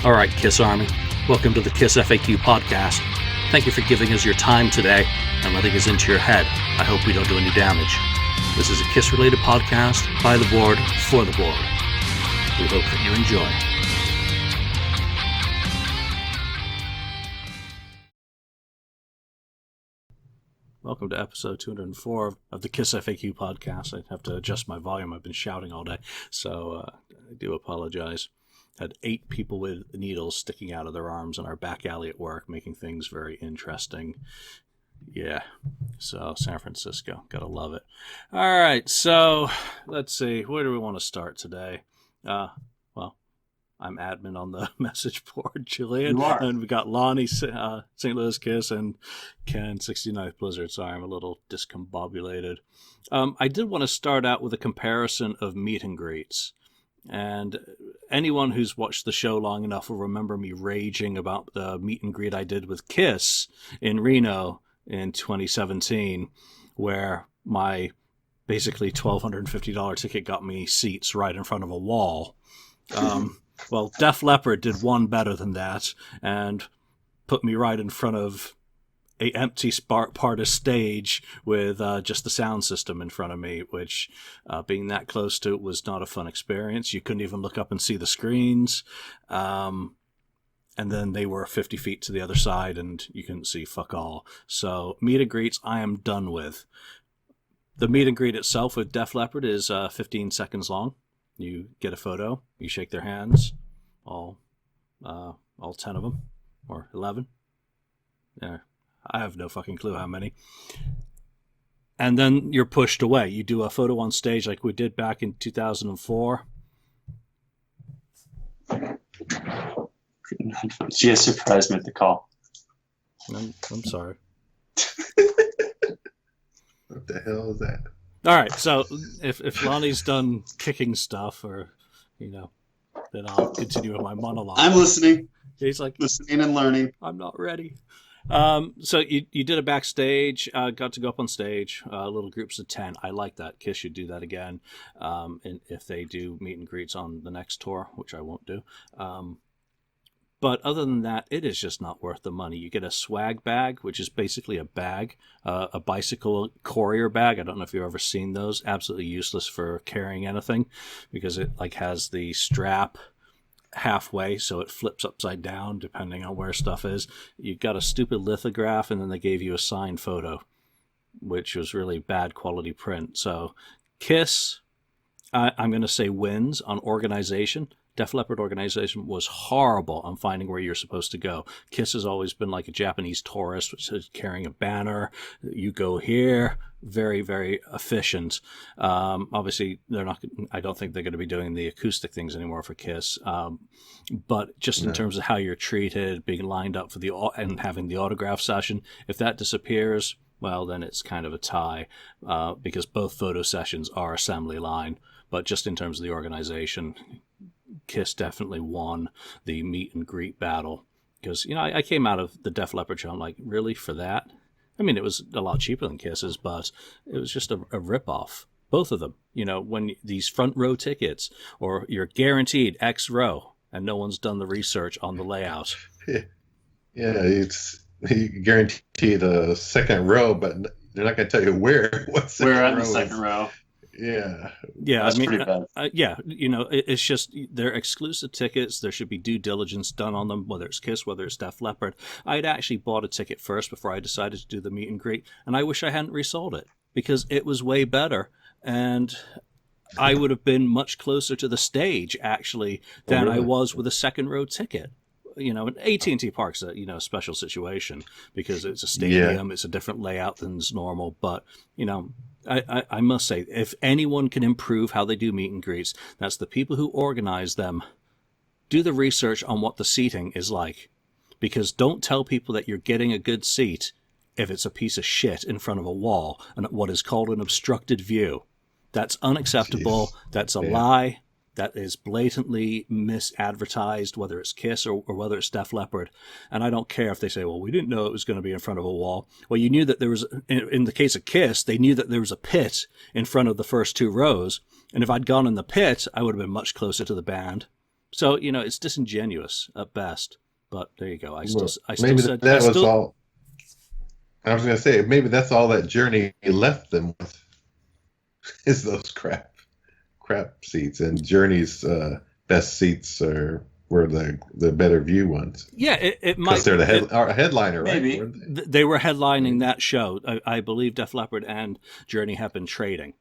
All right, Kiss Army, welcome to the KissFAQ Podcast. Thank you for giving us your time today and letting us into your head. I hope we don't do any damage. This is a Kiss-related podcast by the board, for the board. We hope that you enjoy. Welcome to episode 204 of the KissFAQ Podcast. I have to adjust my volume. I've been shouting all day, so I do apologize. Had 8 people with needles sticking out of their arms in our back alley at work, making things very interesting. Yeah, so San Francisco, gotta love it. All right, so let's see, where do we want to start today? Well, I'm admin on the message board, Julian, and we got Lonnie, St. Louis Kiss, and Ken, 69th Blizzard. Sorry, I'm a little discombobulated. I did want to start out with a comparison of meet and greets. And anyone who's watched the show long enough will remember me raging about the meet and greet I did with Kiss in Reno in 2017, where my basically $1,250 ticket got me seats right in front of a wall. Well, Def Leppard did one better than that and put me right in front of an empty part of stage with just the sound system in front of me, which being that close to it was not a fun experience. You couldn't even look up and see the screens. And then they were 50 feet to the other side and you couldn't see fuck all. So meet and greets I am done with. The meet and greet itself with Def Leppard is 15 seconds long. You get a photo, you shake their hands, all 10 of them, or 11. Yeah. I have no fucking clue how many. And then you're pushed away. You do a photo on stage like we did back in 2004. She has surprised me at the call. I'm sorry. What the hell is that? All right, so if Lonnie's done kicking stuff, or, then I'll continue with my monologue. I'm listening. He's like, listening and learning. I'm not ready. So you did a backstage, got to go up on stage, little groups of 10. I like that. Kiss should do that again. And if they do meet and greets on the next tour, which I won't do. But other than that, it is just not worth the money. You get a swag bag, which is basically a bag, a bicycle courier bag. I don't know if you've ever seen those. Absolutely useless for carrying anything because it has the strap halfway, so it flips upside down depending on where stuff is. You got a stupid lithograph, and then they gave you a signed photo, which was really bad quality print. So Kiss, I'm going to say, wins on organization. Def Leppard organization was horrible on finding where you're supposed to go. Kiss has always been like a Japanese tourist, which is carrying a banner. You go here. Very, very efficient. Obviously, they're not. I don't think they're going to be doing the acoustic things anymore for Kiss. But just in terms of how you're treated, being lined up for and having the autograph session, if that disappears, well, then it's kind of a tie because both photo sessions are assembly line. But just in terms of the organization, Kiss definitely won the meet and greet battle because I came out of the Def Leppard show. I'm like, really, for that? I mean, it was a lot cheaper than Kiss's, but it was just a ripoff. Both of them. When these front row tickets, or you're guaranteed X row, and no one's done the research on the layout. Yeah, you guarantee the second row, but they're not going to tell you where. Where on the second row? Yeah. That's pretty bad. It's just they're exclusive tickets. There should be due diligence done on them, whether it's Kiss, whether it's Def Leppard. I'd actually bought a ticket first before I decided to do the meet and greet, and I wish I hadn't resold it because it was way better, and I would have been much closer to the stage actually than I was with a second row ticket. AT&T Park's a special situation because it's a stadium. Yeah. It's a different layout than is normal, but I must say, if anyone can improve how they do meet and greets, that's the people who organize them. Do the research on what the seating is like, because don't tell people that you're getting a good seat if it's a piece of shit in front of a wall and what is called an obstructed view. That's unacceptable. Jeez. That's a lie. That is blatantly misadvertised, whether it's Kiss or whether it's Def Leppard. And I don't care if they say, well, we didn't know it was going to be in front of a wall. Well, you knew that there was, in the case of Kiss, they knew that there was a pit in front of the first 2 rows. And if I'd gone in the pit, I would have been much closer to the band. So, it's disingenuous at best. But there you go. I still maybe said that was all. I was going to say maybe that's all that Journey left them with is those crap seats, and Journey's best seats were the better view ones. Yeah, it might because they're the headliner, right? Maybe they were headlining that show. I believe Def Leppard and Journey have been trading.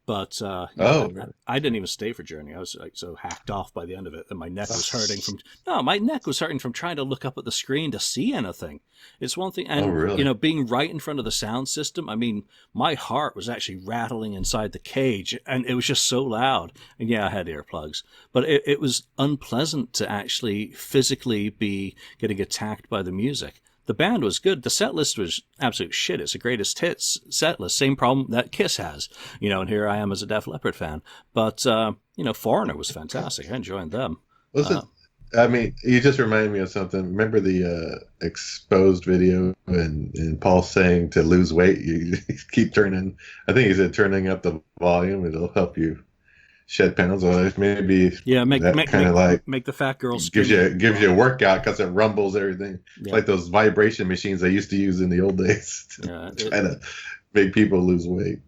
But I didn't even stay for Journey. I was so hacked off by the end of it that my neck was hurting from trying to look up at the screen to see anything. It's one thing, and really? Being right in front of the sound system. I mean, my heart was actually rattling inside the cage, and it was just so loud. And yeah, I had earplugs, but it was unpleasant to actually physically be getting attacked by the music. The band was good. The set list was absolute shit. It's a greatest hits set list. Same problem that Kiss has, and here I am as a Def Leppard fan. But, Foreigner was fantastic. I enjoyed them. You just reminded me of something. Remember the exposed video and Paul saying to lose weight, you keep turning, I think he said turning up the volume. It'll help you shed pounds. Or maybe make the fat girl skinny. gives you a workout because it rumbles everything. Yeah. It's like those vibration machines I used to use in the old days to try to make people lose weight.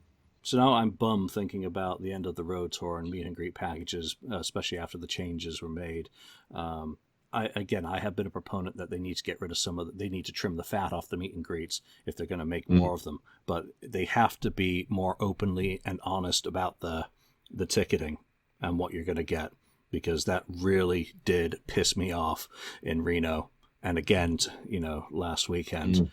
So now I'm bummed thinking about the end of the road tour and meet and greet packages, especially after the changes were made. I have been a proponent that they need to get rid of they need to trim the fat off the meet and greets if they're going to make more of them. But they have to be more openly and honest about the ticketing and what you're going to get, because that really did piss me off in Reno and again, last weekend.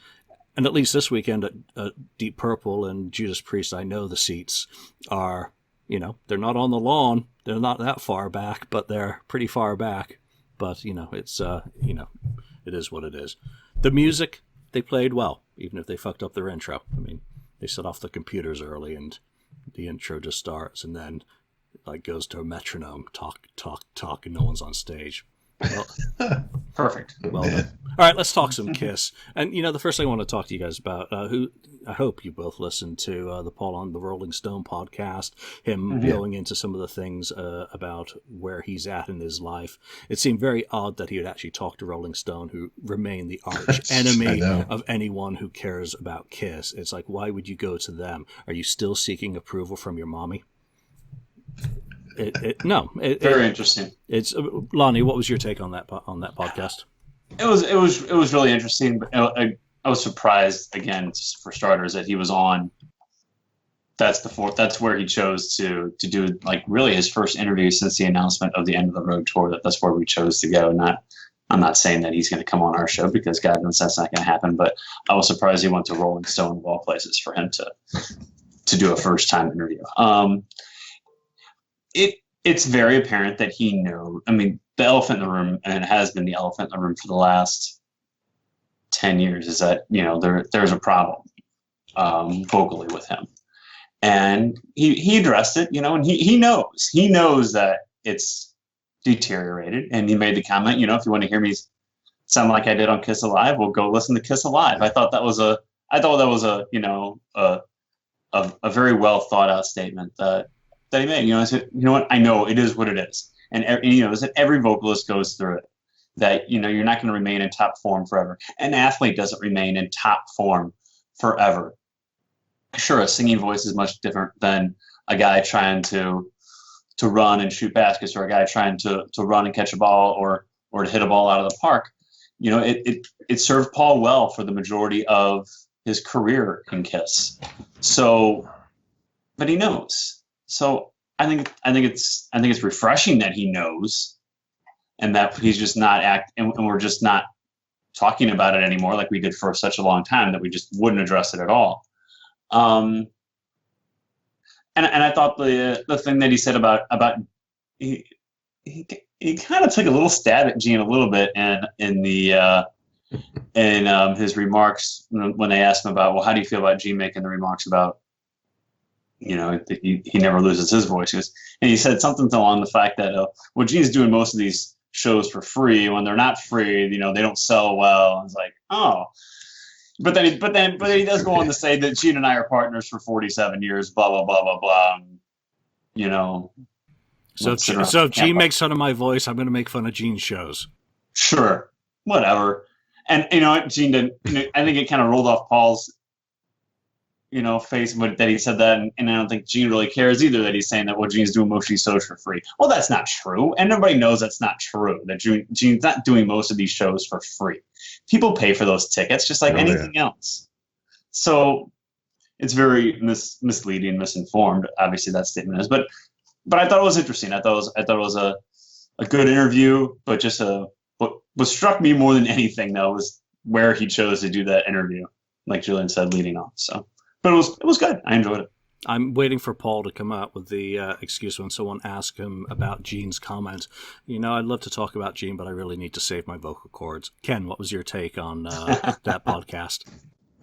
And at least this weekend at Deep Purple and Judas Priest, I know the seats are, they're not on the lawn. They're not that far back, but they're pretty far back. But, it's, it is what it is. The music, they played well, even if they fucked up their intro. I mean, they set off the computers early and the intro just starts and then goes to a metronome, talk, and no one's on stage. Well, perfect. Well done. All right, let's talk some Kiss. And the first thing I want to talk to you guys about, who I hope you both listened to the Paul on the Rolling Stone podcast, him going into some of the things about where he's at in his life. It seemed very odd that he would actually talk to Rolling Stone, who remain the arch enemy of anyone who cares about Kiss. It's like, why would you go to them? Are you still seeking approval from your mommy? Very interesting. It's Lonnie. What was your take on that podcast? It was really interesting. But I was surprised again, for starters, that he was on. That's where he chose to do really his first interview since the announcement of the end of the road tour. That's where we chose to go. I'm not saying that he's going to come on our show because God knows that's not going to happen. But I was surprised he went to Rolling Stone of all places for him to do a first time interview. It's very apparent that he knew. I mean, the elephant in the room, and it has been the elephant in the room for the last 10 years, is that there's a problem vocally with him, and he addressed it. And he knows that it's deteriorated, and he made the comment. If you want to hear me sound like I did on Kiss Alive, well, go listen to Kiss Alive. I thought that was a a very well thought out statement that he made. I said, what? I know it is what it is. And every vocalist goes through it, that, you're not going to remain in top form forever. An athlete doesn't remain in top form forever. Sure, a singing voice is much different than a guy trying to run and shoot baskets, or a guy trying to run and catch a ball, or to hit a ball out of the park. It served Paul well for the majority of his career in Kiss. So, but he knows. So I think it's refreshing that he knows, and that he's just not and we're just not talking about it anymore like we did for such a long time, that we just wouldn't address it at all. And I thought the thing that he said about he kind of took a little stab at Gene a little bit in his remarks when they asked him about, well, how do you feel about Gene making the remarks about he never loses his voice. And he said something along the fact that, Gene's doing most of these shows for free. When they're not free, they don't sell well. It's like, oh, but then he does go on to say that Gene and I are partners for 47 years, blah, blah, blah, blah, blah. So if Gene makes fun of my voice, I'm going to make fun of Gene's shows. Sure, whatever. And you know what, Gene did. I think it kind of rolled off Paul's, face, but that he said that, and I don't think Gene really cares either that he's saying that Gene's doing most of these shows for free. Well, that's not true, and everybody knows that's not true. That Gene's not doing most of these shows for free. People pay for those tickets, just like anything else. So it's very misleading, misinformed. Obviously, that statement is, but I thought it was interesting. I thought it was a good interview, but just what struck me more than anything though was where he chose to do that interview, like Julian said, leading off. So. But it was good. I enjoyed it. I'm waiting for Paul to come up with the excuse when someone asks him about Gene's comment. I'd love to talk about Gene, but I really need to save my vocal cords. Ken, what was your take on that podcast?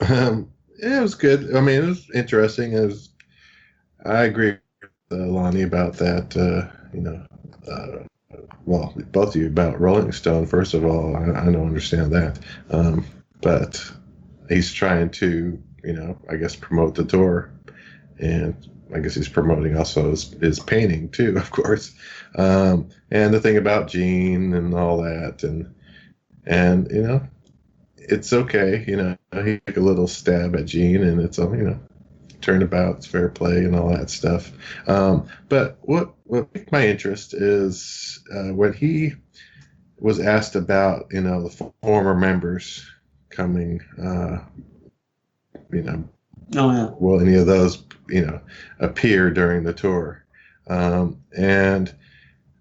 It was good. I mean, it was interesting. I agree with Lonnie about that. Well, both of you about Rolling Stone. First of all, I don't understand that. But he's trying to, I guess promote the tour, and I guess he's promoting also his painting too, of course. And the thing about Gene and all that, and it's okay. He took a little stab at Gene, and it's turnabout, it's fair play, and all that stuff. But what piqued my interest is when he was asked about the former members coming. Will any of those, appear during the tour? And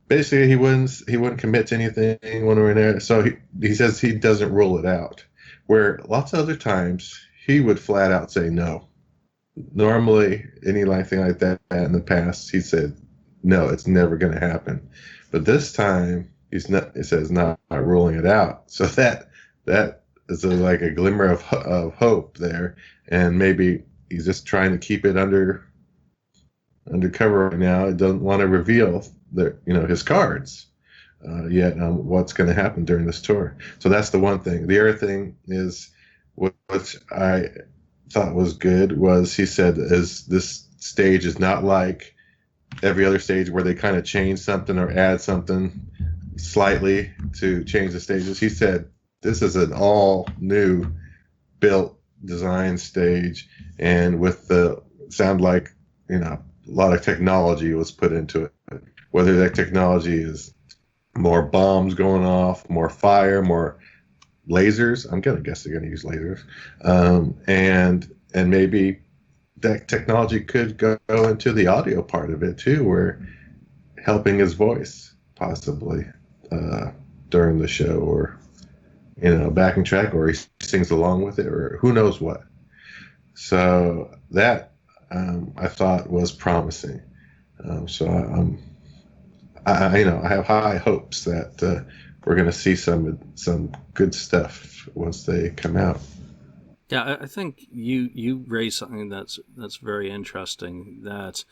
basically he wouldn't commit to anything when we're in there. So he says he doesn't rule it out, where lots of other times he would flat out say no. Normally, anything like that in the past, he said, no, it's never going to happen. But this time, he says not ruling it out. So that is like a glimmer of hope there. And maybe he's just trying to keep it undercover right now. He doesn't want to reveal his cards yet on what's going to happen during this tour. So that's the one thing. The other thing is, which I thought was good, was he said this stage is not like every other stage where they kind of change something or add something slightly to change the stages. He said this is an all new built design stage, and with sound like a lot of technology was put into it, whether that technology is more bombs going off, more fire, more lasers. I'm gonna guess they're gonna use lasers, and maybe that technology could go into the audio part of it too, where helping his voice possibly during the show, or backing track, or he sings along with it, or who knows what. So that I thought was promising. So I have high hopes that we're going to see some good stuff once they come out. Yeah, I think you raised something that's very interesting. That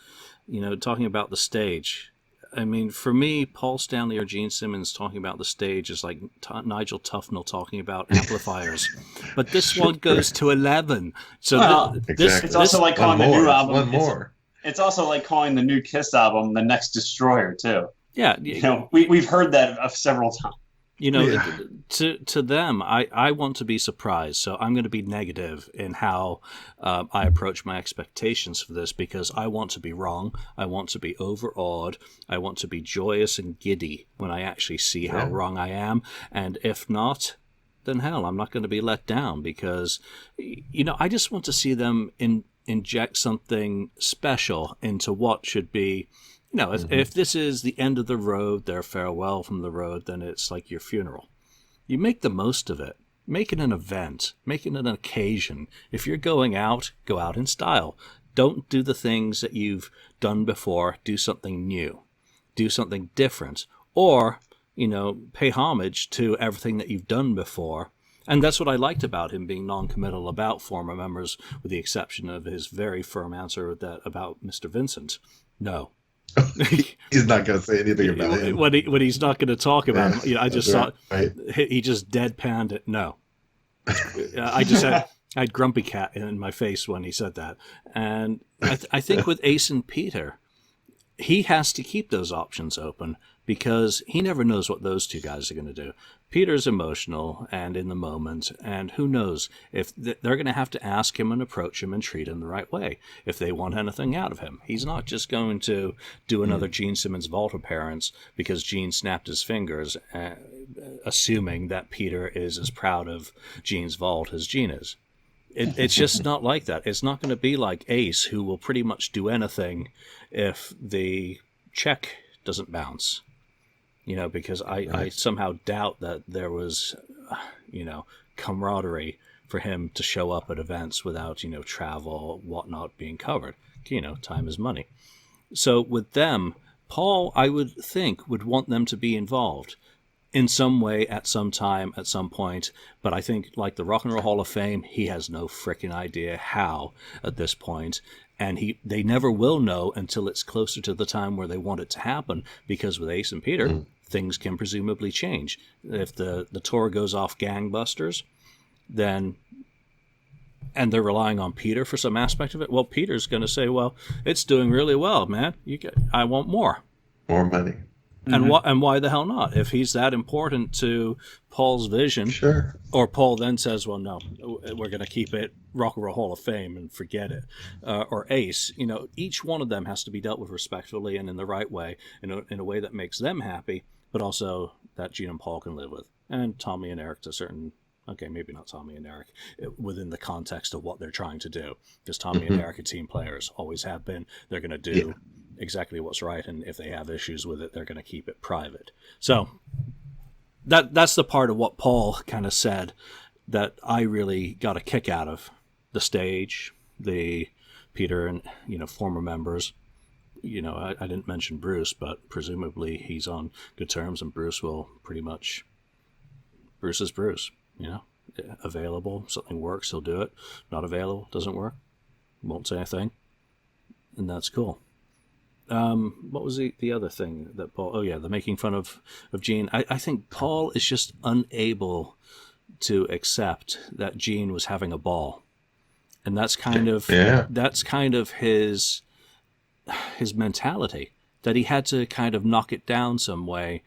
talking about the stage. I mean, for me, Paul Stanley or Gene Simmons talking about the stage is like Nigel Tufnell talking about amplifiers. But this one goes to 11. So exactly. It's also like calling the new album. One more. It's also like calling the new Kiss album the Next Destroyer too. Yeah, we've heard that several times. To them, I want to be surprised, so I'm going to be negative in how I approach my expectations for this, because I want to be wrong, I want to be overawed, I want to be joyous and giddy when I actually see how wrong I am, and if not, then hell, I'm not going to be let down, because, I just want to see them inject something special into what should be. If this is the end of the road, their farewell from the road, then it's like your funeral. You make the most of it. Make it an event. Make it an occasion. If you're going out, go out in style. Don't do the things that you've done before. Do something new. Do something different. Or, pay homage to everything that you've done before. And that's what I liked about him being non-committal about former members, with the exception of his very firm answer about Mr. Vincent. No. He's not going to say anything about him. When he's not going to talk about him, I just saw right. He just deadpanned it. No, I just had grumpy cat in my face when he said that, and I think with Ace and Peter, he has to keep those options open because he never knows what those two guys are going to do. Peter's emotional and in the moment, and who knows if they're going to have to ask him and approach him and treat him the right way if they want anything out of him. He's not just going to do another Gene Simmons vault appearance because Gene snapped his fingers, assuming that Peter is as proud of Gene's vault as Gene is. It's just not like that. It's not going to be like Ace, who will pretty much do anything if the check doesn't bounce. Because I somehow doubt that there was, camaraderie for him to show up at events without, travel, whatnot being covered. Time is money. So with them, Paul, I would think, would want them to be involved in some way, at some time, at some point. But I think, like the Rock and Roll Hall of Fame, he has no freaking idea how at this point. And they never will know until it's closer to the time where they want it to happen, because with Ace and Peter, things can presumably change. If the tour goes off gangbusters, then, and they're relying on Peter for some aspect of it, well, Peter's going to say, well, it's doing really well, man. I want more. More money. And why the hell not? If he's that important to Paul's vision, sure. Or Paul then says, well, no, we're going to keep it Rock and Roll Hall of Fame and forget it. Or Ace, each one of them has to be dealt with respectfully and in the right way, in a way that makes them happy, but also that Gene and Paul can live with. And Tommy and Eric to a certain, okay, maybe not Tommy and Eric, within the context of what they're trying to do. Because Tommy and Eric are team players, always have been. They're going to do exactly what's right, and if they have issues with it, they're going to keep it private. So that's the part of what Paul kind of said that I really got a kick out of. The stage, the Peter and former members. I didn't mention Bruce, but presumably he's on good terms, and Bruce will pretty much. Bruce is Bruce. Available, something works, he'll do it. Not available, doesn't work, won't say a thing, and that's cool. What was the other thing that Paul... Oh, yeah, the making fun of Gene. I think Paul is just unable to accept that Gene was having a ball. And that's kind of his mentality, that he had to kind of knock it down some way,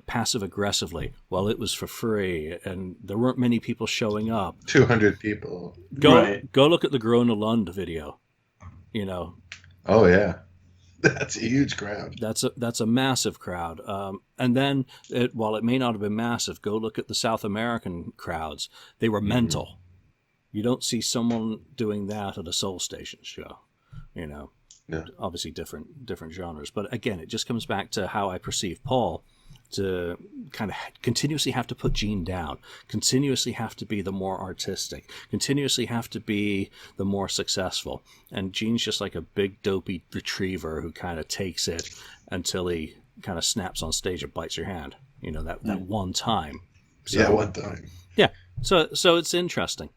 passive-aggressively. Well, it was for free, and there weren't many people showing up. 200 people. Go look at the Grona Lund video, Oh, yeah. That's a huge crowd. That's a massive crowd. And then, while it may not have been massive, go look at the South American crowds. They were mental. You don't see someone doing that at a Soul Station show. Obviously different genres. But again, it just comes back to how I perceive Paul to kind of continuously have to put Gene down, continuously have to be the more artistic, continuously have to be the more successful. And Gene's just like a big dopey retriever who kind of takes it until he kind of snaps on stage and bites your hand. That one time. So, one time. Yeah. So it's interesting.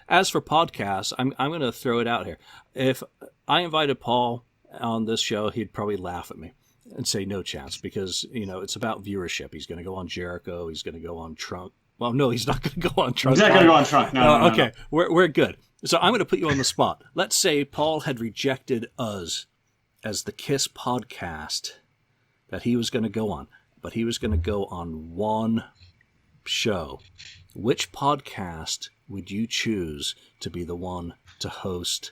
As for podcasts, I'm going to throw it out here. If I invited Paul on this show, he'd probably laugh at me and say no chance, because it's about viewership. He's going to go on Jericho. He's going to go on Trunk. Well, no, he's not going to go on Trunk. He's not going to go on Trunk. No, okay, no. We're good. So I'm going to put you on the spot. Let's say Paul had rejected us as the Kiss podcast that he was going to go on, but he was going to go on one show. Which podcast would you choose to be the one to host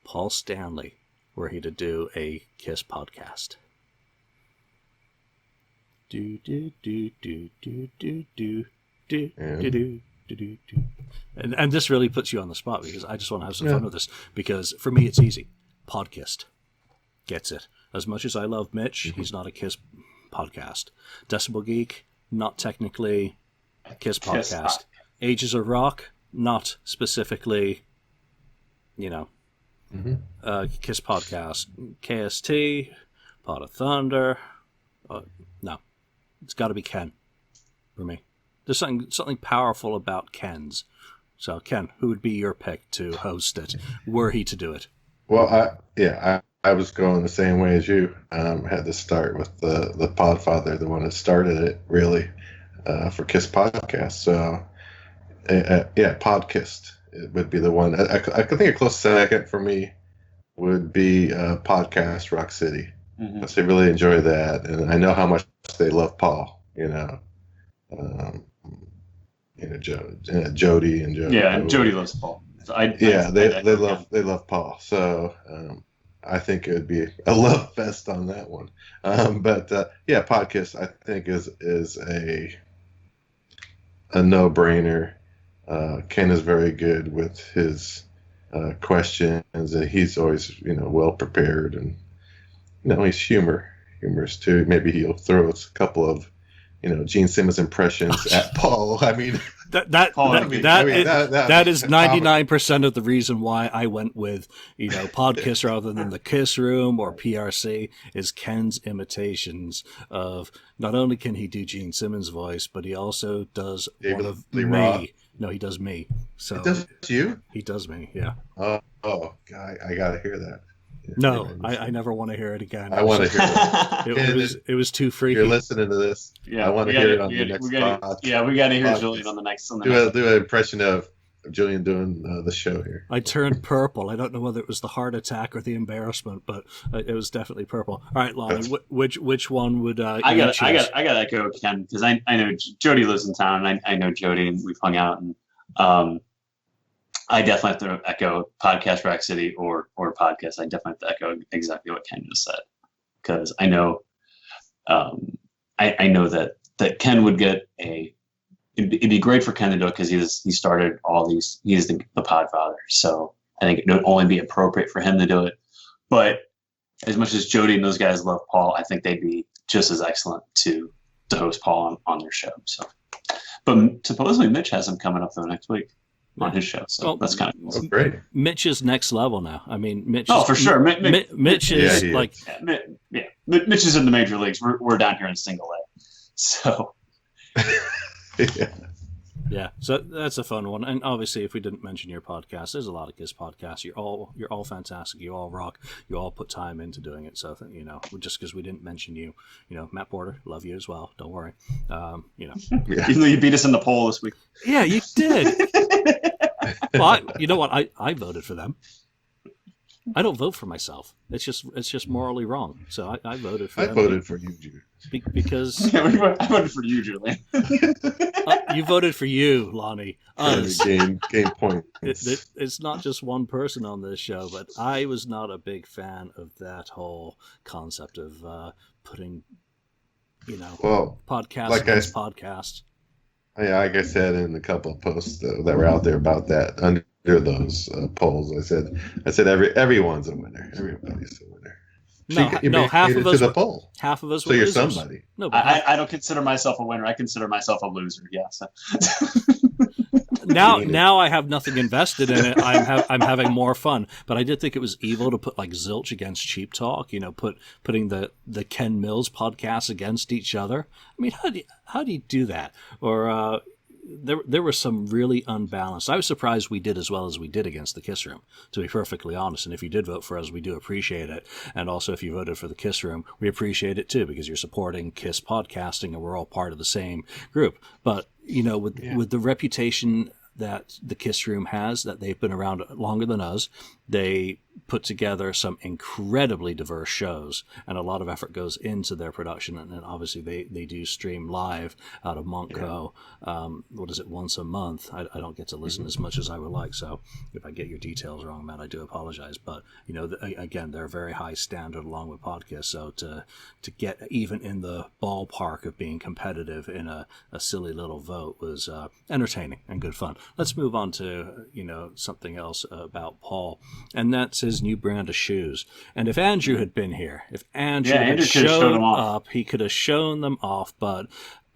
Paul Stanley, were he to do a Kiss podcast? And this really puts you on the spot, because I just want to have some fun with this, because for me it's easy. Podcast gets it. As much as I love Mitch, he's not a Kiss podcast. Decibel Geek, not technically a Kiss podcast. Ages of Rock, not specifically, Kiss podcast. KST, Pot of Thunder, no, it's got to be Ken for me. There's something powerful about Ken's. So Ken, who would be your pick to host it, were he to do it? Well, I was going the same way as you. Had to start with the Podfather, the one that started it, really, for Kiss Podcast. So, Podcast it would be the one. I think a close second for me would be Podcast Rock City. Mhm. Because they really enjoy that, and I know how much they love Paul. Jody and Joe. Yeah, and Jody loves Paul. So they love Paul. So I think it would be a love fest on that one. Podcast I think is a no-brainer. Ken is very good with his questions, and he's always well prepared, and he's humorous too. Maybe he'll throw us a couple of Gene Simmons impressions at Paul. I mean, that is 99% of the reason why I went with Podcast rather than the Kiss Room or PRC is Ken's imitations of, not only can he do Gene Simmons' voice, but he also does David one of Lee me. Roth. No, he does me. So He does you? He does me. Yeah. Oh, God, I gotta hear that. Yeah, No, I never want to hear it again. I want to hear that. It was too freaky. If you're listening to this, Yeah, I want to hear it on the next podcast. Yeah, we got to hear podcast. Julian on the next. Do an impression of Julian doing the show here. I turned purple. I don't know whether it was the heart attack or the embarrassment, but it was definitely purple. All right, Lonnie, which one would I got to echo Ken, because I know Jody lives in town, and I know Jody, and we've hung out, and I definitely have to echo Podcast Rack City or Podcast. I definitely have to echo exactly what Ken just said, because I know I know that Ken would get it'd be great for Ken to do it, because he started all these. He is the Podfather, so I think it would only be appropriate for him to do it. But as much as Jody and those guys love Paul, I think they'd be just as excellent to host Paul on their show. So, but supposedly Mitch has him coming up though next week on his show, so that's kind of cool. Oh, great. Mitch is next level now. I mean, Mitch. Oh, for sure. Mitch is like, Mitch is in the major leagues. We're down here in single A, so. Yeah, so that's a fun one. And obviously, if we didn't mention your podcast, there's a lot of Kiss podcasts. You're all fantastic. You all rock. You all put time into doing it. So just because we didn't mention you, Matt Porter, love you as well. Don't worry. Even though you beat us in the poll this week. Yeah, you did. Well, you know what? I voted for them. I don't vote for myself. It's just morally wrong. So I voted for them. I voted for you, Jude. Because I voted for you, Julian. You voted for you, Lonnie. Game point. It's not just one person on this show, but I was not a big fan of that whole concept of putting, podcast like against podcast. Yeah, like I said in a couple of posts that were out there about that, under those polls, I said everyone's a winner. Everybody's a winner. Half of us. To the poll. Half of us. So were you're losers. somebody. No, but I don't consider myself a winner. I consider myself a loser. Yes. Now I have nothing invested in it. I'm having more fun. But I did think it was evil to put like zilch against cheap talk. Putting the Ken Mills podcasts against each other. I mean, how do you do that? Or there were some really unbalanced. I was surprised we did as well as we did against the Kiss Room, to be perfectly honest. And if you did vote for us, we do appreciate it. And also, if you voted for the Kiss Room, we appreciate it too, because you're supporting Kiss podcasting, and we're all part of the same group. But with the reputation that the Kiss Room has, that they've been around longer than us, they put together some incredibly diverse shows, and a lot of effort goes into their production. And then obviously they do stream live out of Montco. Once a month. I don't get to listen as much as I would like, so if I get your details wrong, Matt, I do apologize. But again, they're a very high standard along with podcasts, so to get even in the ballpark of being competitive in a silly little vote was entertaining and good fun. Let's move on to something else about Paul, and that's his new brand of shoes. And if Andrew had been here, if Andrew had shown up, he could have shown them off. But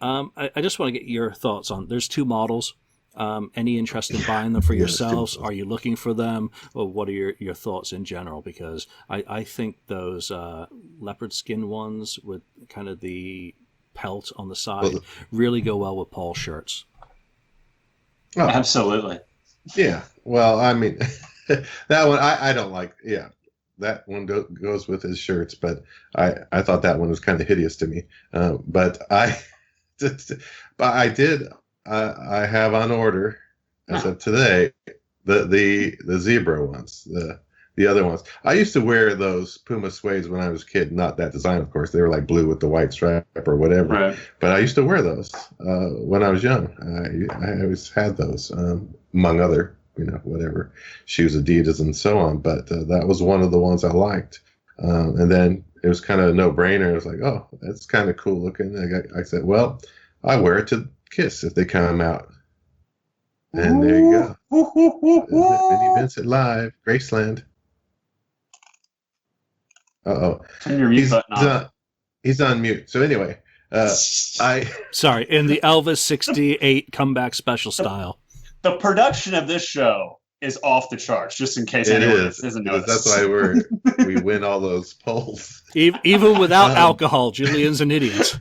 I just want to get your thoughts on. There's two models. Any interest in buying them for yourselves? Are you looking for them? Or what are your thoughts in general? Because I think those leopard skin ones with kind of the pelt on the side really go well with Paul's shirts. Oh, absolutely. Yeah. Well, I mean, that one I don't like. Yeah, that one goes with his shirts, but I thought that one was kind of hideous to me. But I have on order as of today the zebra ones, the other ones. I used to wear those Puma suedes when I was a kid. Not that design, of course. They were like blue with the white stripe or whatever. Right. But I used to wear those when I was young. I always had those, among other, whatever shoes, Adidas and so on. But that was one of the ones I liked. And then it was kind of a no-brainer. It was like, oh, that's kind of cool looking. I said, well, I wear it to Kiss if they come out. And there you go. Vinnie Vincent live, Graceland. Uh-oh. Turn your mute button on. He's on mute. So anyway, Sorry, in the Elvis 68 comeback special style. The production of this show is off the charts, just in case anyone isn't noticed. That's why we win all those polls. Even without alcohol, Julian's an idiot.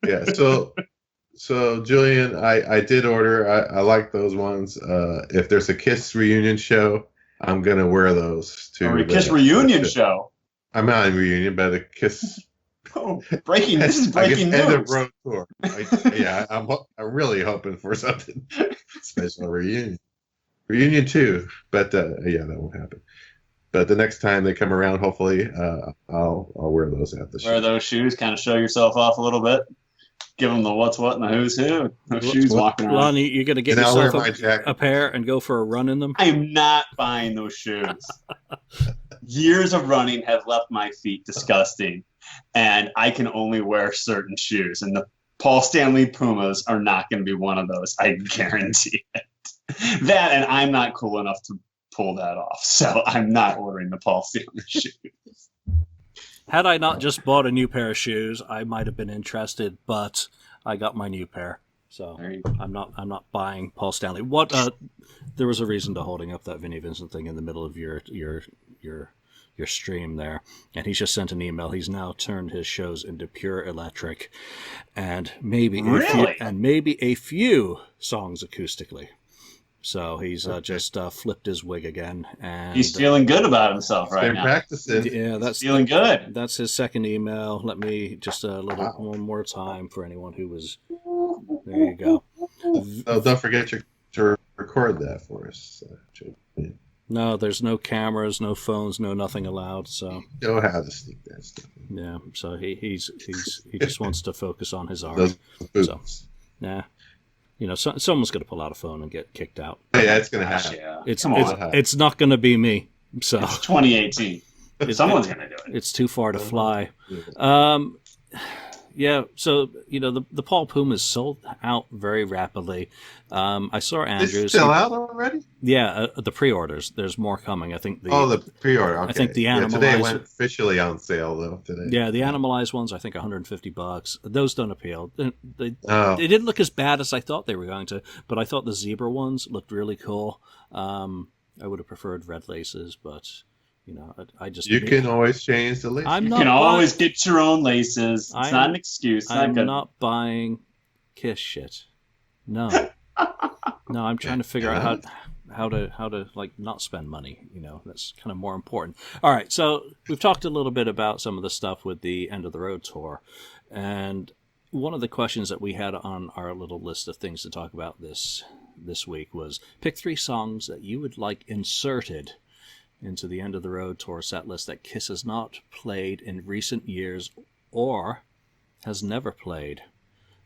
Yeah, so Julian, I did order. I like those ones. If there's a Kiss reunion show, I'm going to wear those too. Or a Kiss reunion show. I'm not in reunion, but a Kiss. Oh, this is breaking news. End of road tour. I'm really hoping for something special reunion 2, but that won't happen. But the next time they come around, hopefully, I'll wear those at the show. Wear those shoes, kind of show yourself off a little bit. Give them the what's what and the who's who. Those shoes walking around. Lonnie, you're going to get yourself a pair and go for a run in them? I am not buying those shoes. Years of running have left my feet disgusting, and I can only wear certain shoes. And the Paul Stanley Pumas are not going to be one of those. I guarantee it. That, and I'm not cool enough to pull that off. So I'm not ordering the Paul Stanley shoes. Had I not just bought a new pair of shoes, I might have been interested, but I got my new pair. So I'm not buying Paul Stanley. What there was a reason to holding up that Vinnie Vincent thing in the middle of your stream there, and he's just sent an email. He's now turned his shows into pure electric, and maybe a few songs acoustically. So he's just flipped his wig again, and he's feeling good about himself right now. Practicing. Yeah, that's feeling good. That's his second email. Let me just one more time for anyone who was. There you go. Oh, don't forget to record that for us. No, there's no cameras, no phones, no nothing allowed. So you know how to sneak that stuff. Yeah, so he just wants to focus on his art. So, nah. Someone's going to pull out a phone and get kicked out. Yeah, it's going to happen. Yeah. It's not going to be me. So it's 2018. Someone's going to do it. It's too far to fly. Yeah, so the Paul Pumas sold out very rapidly. I saw Andrews. It's still out already? Yeah, the pre-orders. There's more coming. I think the pre-order. Okay. I think the Animalized. Today went officially on sale though. Today. Yeah, the Animalized ones. I think $150. Those don't appeal. They didn't look as bad as I thought they were going to, but I thought the zebra ones looked really cool. I would have preferred red laces, but. I just. You can always change the laces. You can always get your own laces. It's not an excuse. I'm not buying Kiss shit. No, no. I'm trying to figure out how to like not spend money. That's kind of more important. All right, so we've talked a little bit about some of the stuff with the End of the Road tour, and one of the questions that we had on our little list of things to talk about this week was pick 3 songs that you would like inserted into the End of the Road tour set list that Kiss has not played in recent years or has never played.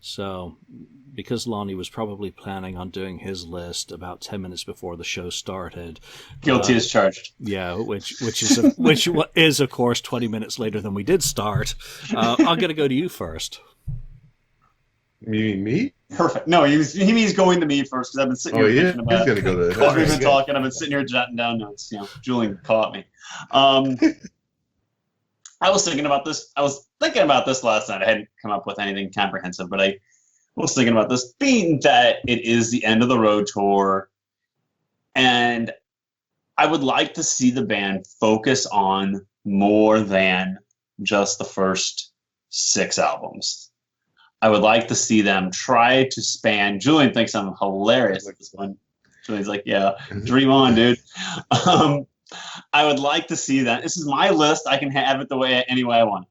So, because Lonnie was probably planning on doing his list about 10 minutes before the show started. Guilty as charged. Yeah, which is of course 20 minutes later than we did start. I'm going to go to you first. You mean me? Perfect. No, he means going to me first because I've been sitting here thinking about it. He's going to go to as we've been talking, I've been sitting here jotting down notes. Julian caught me. I was thinking about this. Last night. I hadn't come up with anything comprehensive, but I was thinking about this, being that it is the End of the Road tour, and I would like to see the band focus on more than just the first 6 albums. I would like to see them try to span. Julian thinks I'm hilarious with this one. Julian's like, yeah, dream on, dude. I would like to see that. This is my list. I can have it any way I want.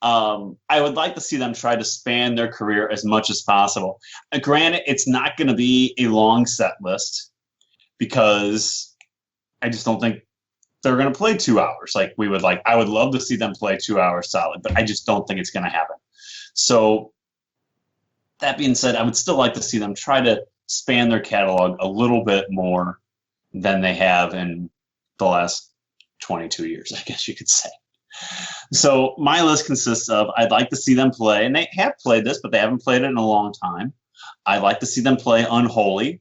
I would like to see them try to span their career as much as possible. Granted, it's not going to be a long set list because I just don't think they're going to play 2 hours. Like I would love to see them play 2 hours solid, but I just don't think it's going to happen. So that being said, I would still like to see them try to span their catalog a little bit more than they have in the last 22 years, I guess you could say. So my list consists of, I'd like to see them play, and they have played this, but they haven't played it in a long time. I'd like to see them play Unholy,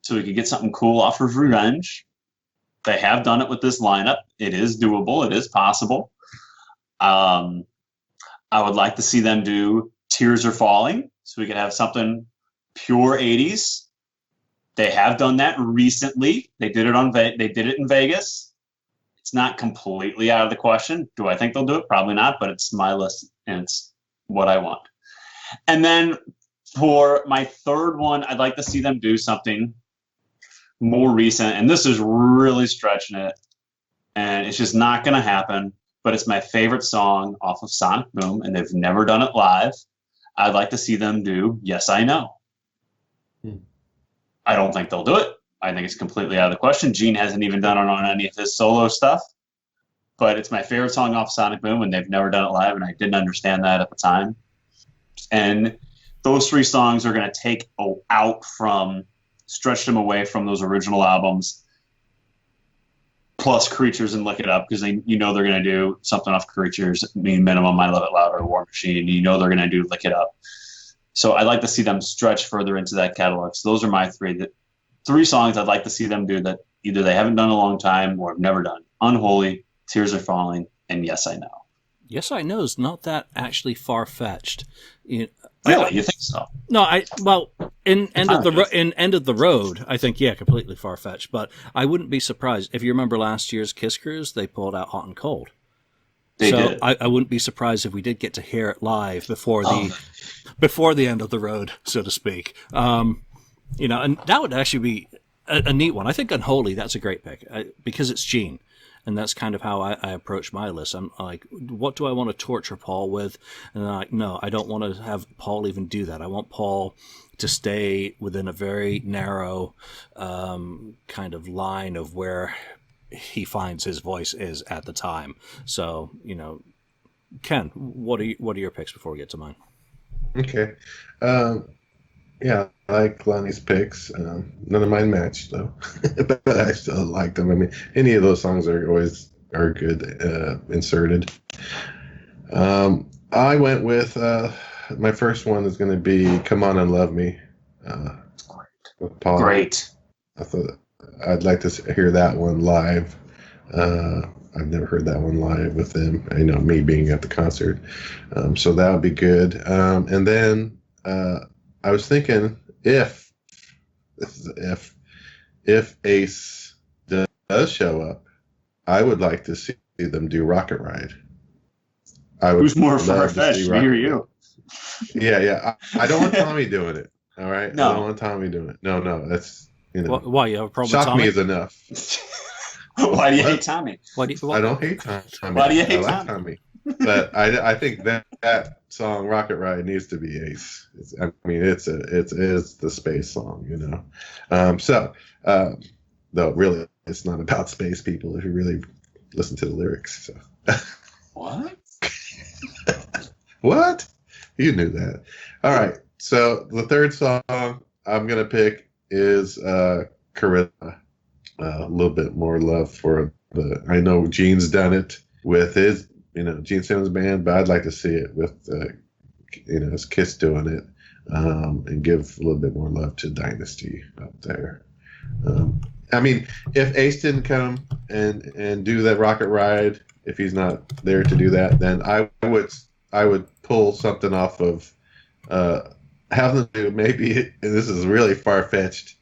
so we could get something cool off of Revenge. They have done it with this lineup. It is doable. It is possible. I would like to see them do Tears Are Falling, so we could have something pure 80s. They have done that recently. They did it in Vegas. It's not completely out of the question. Do I think they'll do it? Probably not, but it's my list and it's what I want. And then for my third one, I'd like to see them do something more recent, and this is really stretching it, and it's just not going to happen, but it's my favorite song off of Sonic Boom, and they've never done it live. I'd like to see them do Yes, I Know. I don't think they'll do it. I think it's completely out of the question. Gene hasn't even done it on any of his solo stuff, but it's my favorite song off Sonic Boom, and they've never done it live, and I didn't understand that at the time. And those 3 songs are going to take stretch them away from those original albums, plus Creatures and Lick It Up, because they're going to do something off Creatures, Minimum, I Love It Louder, War Machine, they're going to do Lick It Up. So I'd like to see them stretch further into that catalog. So those are my 3 songs I'd like to see them do that either they haven't done in a long time or have never done. Unholy, Tears Are Falling, and Yes, I Know. Yes, I Know is not that actually far-fetched. Really? You think so? No, in End of the Road, I think, yeah, completely far-fetched. But I wouldn't be surprised. If you remember last year's Kiss Cruise, they pulled out Hot and Cold. They did. I wouldn't be surprised if we did get to hear it live before the End of the Road, so to speak. And that would actually be a neat one. I think Unholy, that's a great pick because it's Gene. And that's kind of how I approach my list. I'm like, what do I want to torture Paul with? And I'm like, no, I don't want to have Paul even do that. I want Paul to stay within a very narrow kind of line of where he finds his voice is at the time. So, Ken, what are your picks before we get to mine? Okay. Yeah, I like Lonnie's picks. None of mine matched though, but I still like them. I mean, any of those songs are good inserted. I went with my first one is going to be "Come On and Love Me." With Paul. Great. I thought I'd like to hear that one live. I've never heard that one live with him. Me being at the concert, so that would be good. And then. I was thinking if Ace does show up, I would like to see them do Rocket Ride. Who's more far-fetched, me or you? Yeah. I don't want Tommy doing it. All right. No. I don't want Tommy doing it. No. That's why you have a problem with Shock Tommy? Me is enough. Why do you hate Tommy? I don't hate Tommy. Why do you hate like Tommy? But I think that song "Rocket Ride" needs to be Ace. It is the space song, though really it's not about space people if you really listen to the lyrics. So what? What? You knew that. All right. So the third song I'm gonna pick is "Charisma." A little bit more love for I know Gene's done it with his. Gene Simmons band, but I'd like to see it with, his Kiss doing it, and give a little bit more love to Dynasty up there. If Ace didn't come and do that Rocket Ride, if he's not there to do that, then I would pull something off of, have them do maybe, and this is really far fetched,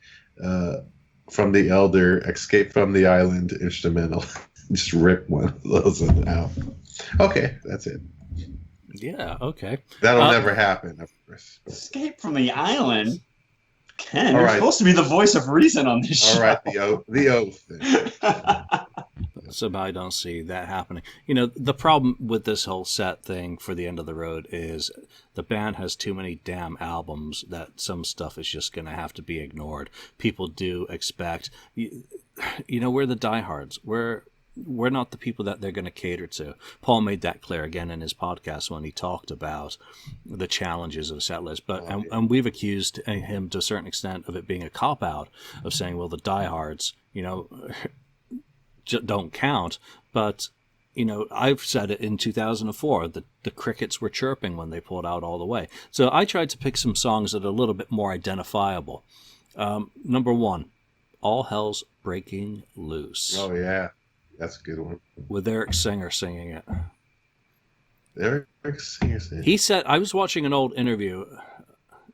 from the Elder, "Escape from the Island" instrumental. Just rip one of those out. Okay, that's it. Yeah, okay. That'll never happen, of course. Escape from the Island? Ken, you're supposed to be the voice of reason on this show. All right, the oath. Somehow I don't see that happening. The problem with this whole set thing for the End of the Road is the band has too many damn albums that some stuff is just going to have to be ignored. People do expect, we're the diehards. we're not the people that they're going to cater to. Paul made that clear again in his podcast when he talked about the challenges of a set list. But and we've accused him to a certain extent of it being a cop out of saying, well, the diehards, don't count. But I've said it in 2004 that the crickets were chirping when they pulled out All the Way. So I tried to pick some songs that are a little bit more identifiable. Number one, All Hell's Breaking Loose. Oh, yeah. That's a good one. With Eric Singer singing it. Eric Singer singing. He said, I was watching an old interview,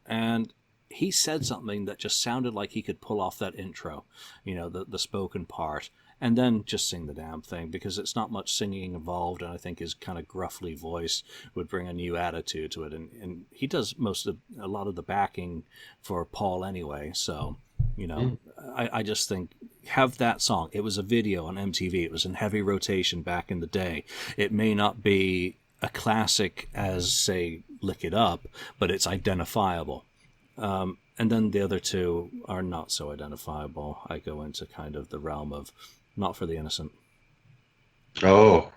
and he said something that just sounded like he could pull off that intro, the spoken part, and then just sing the damn thing, because it's not much singing involved, and I think his kind of gruffly voice would bring a new attitude to it. And he does a lot of the backing for Paul anyway, so, I just think, have that song. It was a video on MTV. It was in heavy rotation back in the day. It may not be a classic as, say, Lick It Up, but it's identifiable. And then the other two are not so identifiable. I go into kind of the realm of Not for the Innocent. Oh,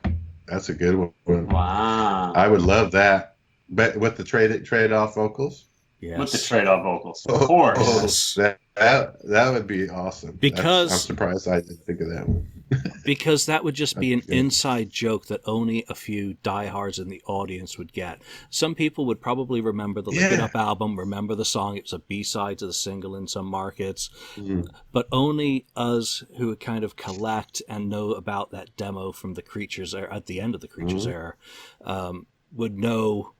that's a good one. Wow. I would love that. But with the trade-off vocals? Yes. With the trade-off vocals, of course. Yes. That would be awesome. Because I'm surprised I didn't think of that one. Because that would just be an inside joke that only a few diehards in the audience would get. Some people would probably remember the Lick It Up album, remember the song. It was a B-side to the single in some markets. But only us who would kind of collect and know about that demo from the Creatures era, at the end of the Creatures era, would know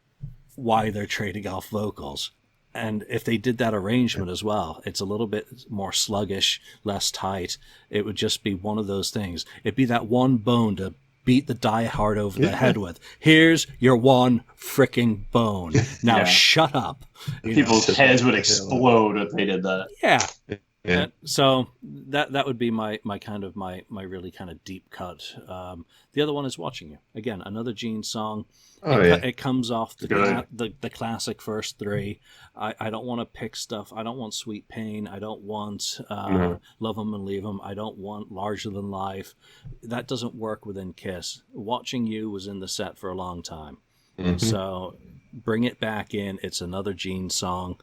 why they're trading off vocals. And if they did that arrangement as well, it's a little bit more sluggish, less tight. It would just be one of those things. It'd be that one bone to beat the diehard over the head with. Here's your one freaking bone. Now shut up. People's heads would explode if they did that. Yeah. So that would be my really kind of deep cut. The other one is Watching You. Again, another Gene song. It comes off the classic first three. I don't want to pick stuff. I don't want Sweet Pain. I don't want Love 'Em and Leave 'Em. I don't want Larger Than Life. That doesn't work within Kiss. Watching You was in the set for a long time. So bring it back in. It's another Gene song.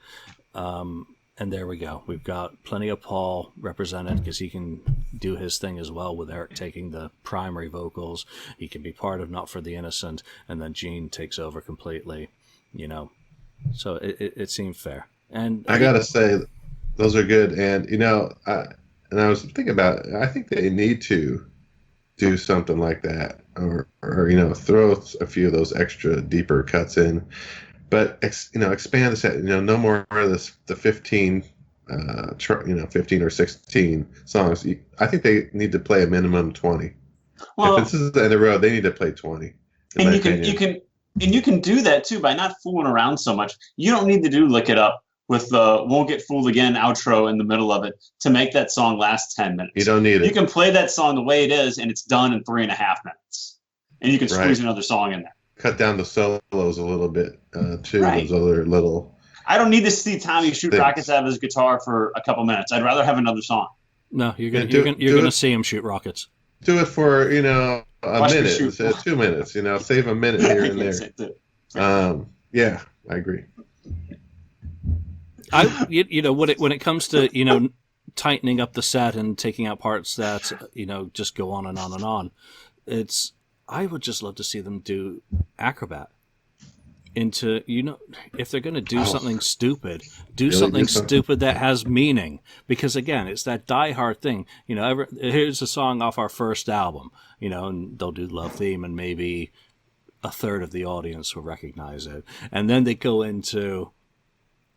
And there we go. We've got plenty of Paul represented because he can do his thing as well with Eric taking the primary vocals. He can be part of Not for the Innocent, and then Gene takes over completely, So it seemed fair. And I got to say, those are good. And, I was thinking about it. I think they need to do something like that or throw a few of those extra deeper cuts in. But expand the set. No more of the 15, 15 or 16 songs. I think they need to play a minimum 20. Well, if this is the end of the road, they need to play 20. And you can do that too by not fooling around so much. You don't need to do Lick It Up with the "Won't Get Fooled Again" outro in the middle of it to make that song last 10 minutes. You don't need it. You can play that song the way it is, and it's done in 3.5 minutes. And you can squeeze another song in there. Cut down the solos a little bit too. Those other little. I don't need to see Tommy shoot rockets out of his guitar for a couple minutes. I'd rather have another song. No, you're gonna see him shoot rockets. Do it for a minute instead of 2 minutes. Save a minute here and there. Yeah, I agree. When it comes to tightening up the set and taking out parts that just go on and on and on, I would just love to see them do Acrobat into, if they're going to do something stupid, something stupid that has meaning. Because again, it's that diehard thing. Here's a song off our first album, and they'll do Love Theme and maybe a third of the audience will recognize it. And then they go into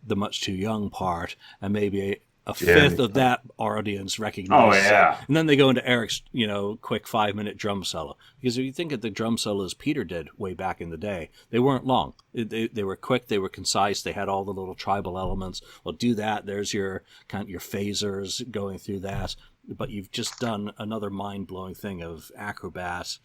the Much Too Young part and maybe a fifth of that audience recognizes it. And then they go into Eric's, quick 5-minute drum solo. Because if you think of the drum solos Peter did way back in the day, they weren't long. They were quick, they were concise, they had all the little tribal elements. Well, do that. There's your phasers going through that. But you've just done another mind-blowing thing of Acrobat.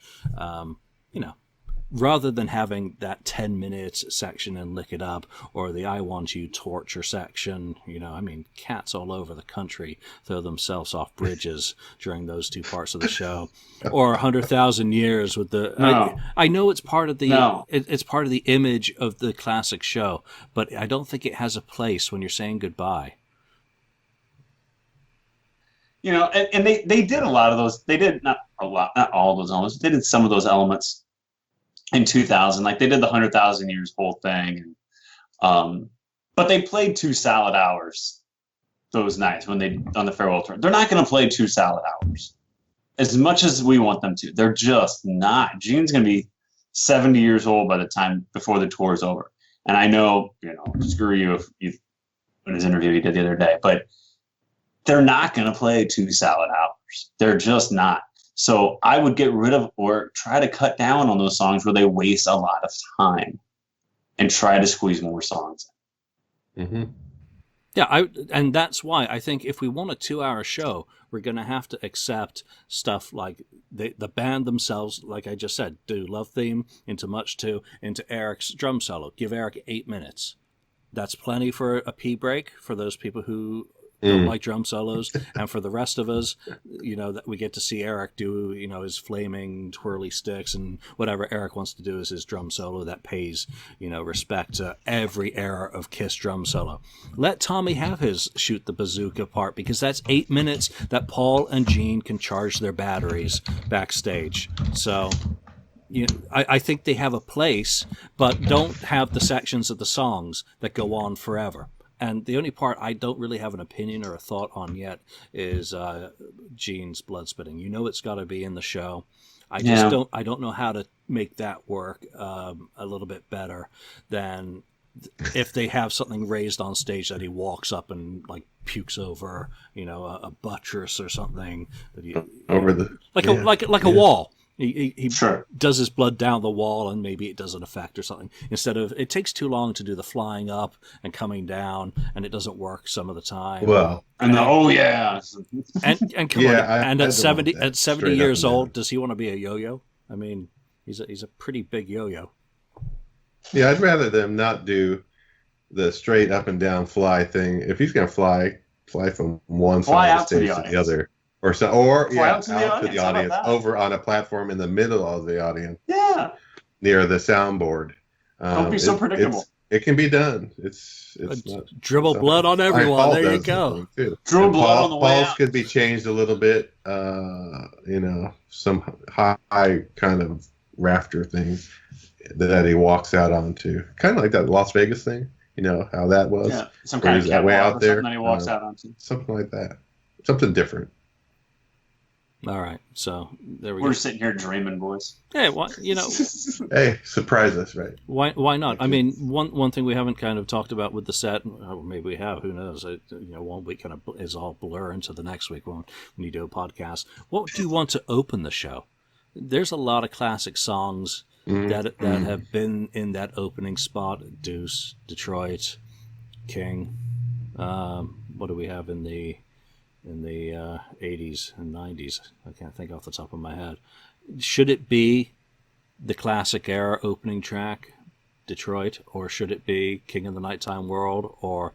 rather than having that 10-minute section and Lick It Up, or the I Want You torture section, I mean, cats all over the country throw themselves off bridges during those two parts of the show, or 100,000 Years with the. No. I know it's part of the. No. It's part of the image of the classic show, but I don't think it has a place when you're saying goodbye. And they did a lot of those. They did not a lot, not all those elements. They did some of those elements in 2000, like they did the 100,000 Years whole thing, but they played 2 solid hours those nights when they on the farewell tour. They're not going to play 2 solid hours as much as we want them to. They're just not. Gene's going to be 70 years old by the time before the tour is over. And I know, screw you if you in his interview he did the other day, but they're not going to play 2 solid hours. They're just not. So I would get rid of or try to cut down on those songs where they waste a lot of time and try to squeeze more songs in. Mm-hmm. Yeah, and that's why I think if we want a 2-hour show, we're going to have to accept stuff like the band themselves, like I just said, do Love Theme into Much 2, into Eric's drum solo. Give Eric 8 minutes. That's plenty for a pee break for those people who don't like drum solos, and for the rest of us, that we get to see Eric do, his flaming twirly sticks and whatever Eric wants to do is his drum solo that pays, respect to every era of Kiss drum solo. Let Tommy have his shoot the bazooka part, because that's 8 minutes that Paul and Gene can charge their batteries backstage. So, I think they have a place, but don't have the sections of the songs that go on forever. And the only part I don't really have an opinion or a thought on yet is Gene's blood spitting. It's got to be in the show. I don't know how to make that work a little bit better than if they have something raised on stage that he walks up and like pukes over, a buttress or something that he Over the like a wall. He Sure. does his blood down the wall, and maybe it does an effect or something. Instead of, it takes too long to do the flying up and coming down, and it doesn't work some of the time. Well, and yeah, and come on, and at 70 years old, does he want to be a yo-yo? I mean, he's a pretty big yo-yo. Yeah, I'd rather them not do the straight up and down fly thing. If he's gonna fly from one side of the stage to the other. Out to the audience, over on a platform in the middle of the audience. Yeah. Near the soundboard. Don't be so predictable. It can be done. It's not, dribble blood on everyone. There you go. Dribble blood on the way out. Paul's could be changed a little bit. Some high kind of rafter thing that he walks out onto, kind of like that Las Vegas thing. How that was. Yeah. Some kind of that way out there. That he walks out onto. Something like that. Something different. All right, so there we go. We're sitting here dreaming, boys. Hey, Hey, surprise us, right? Why not? I mean, one thing we haven't kind of talked about with the set, or maybe we have. Who knows? 1 week kind of is all blur into the next week when you do a podcast. What do you want to open the show? There's a lot of classic songs that have been in that opening spot. Deuce, Detroit, King. What do we have in the 80s and 90s? I can't think off the top of my head. Should it be the classic era opening track, Detroit, or should it be King of the Nighttime World, or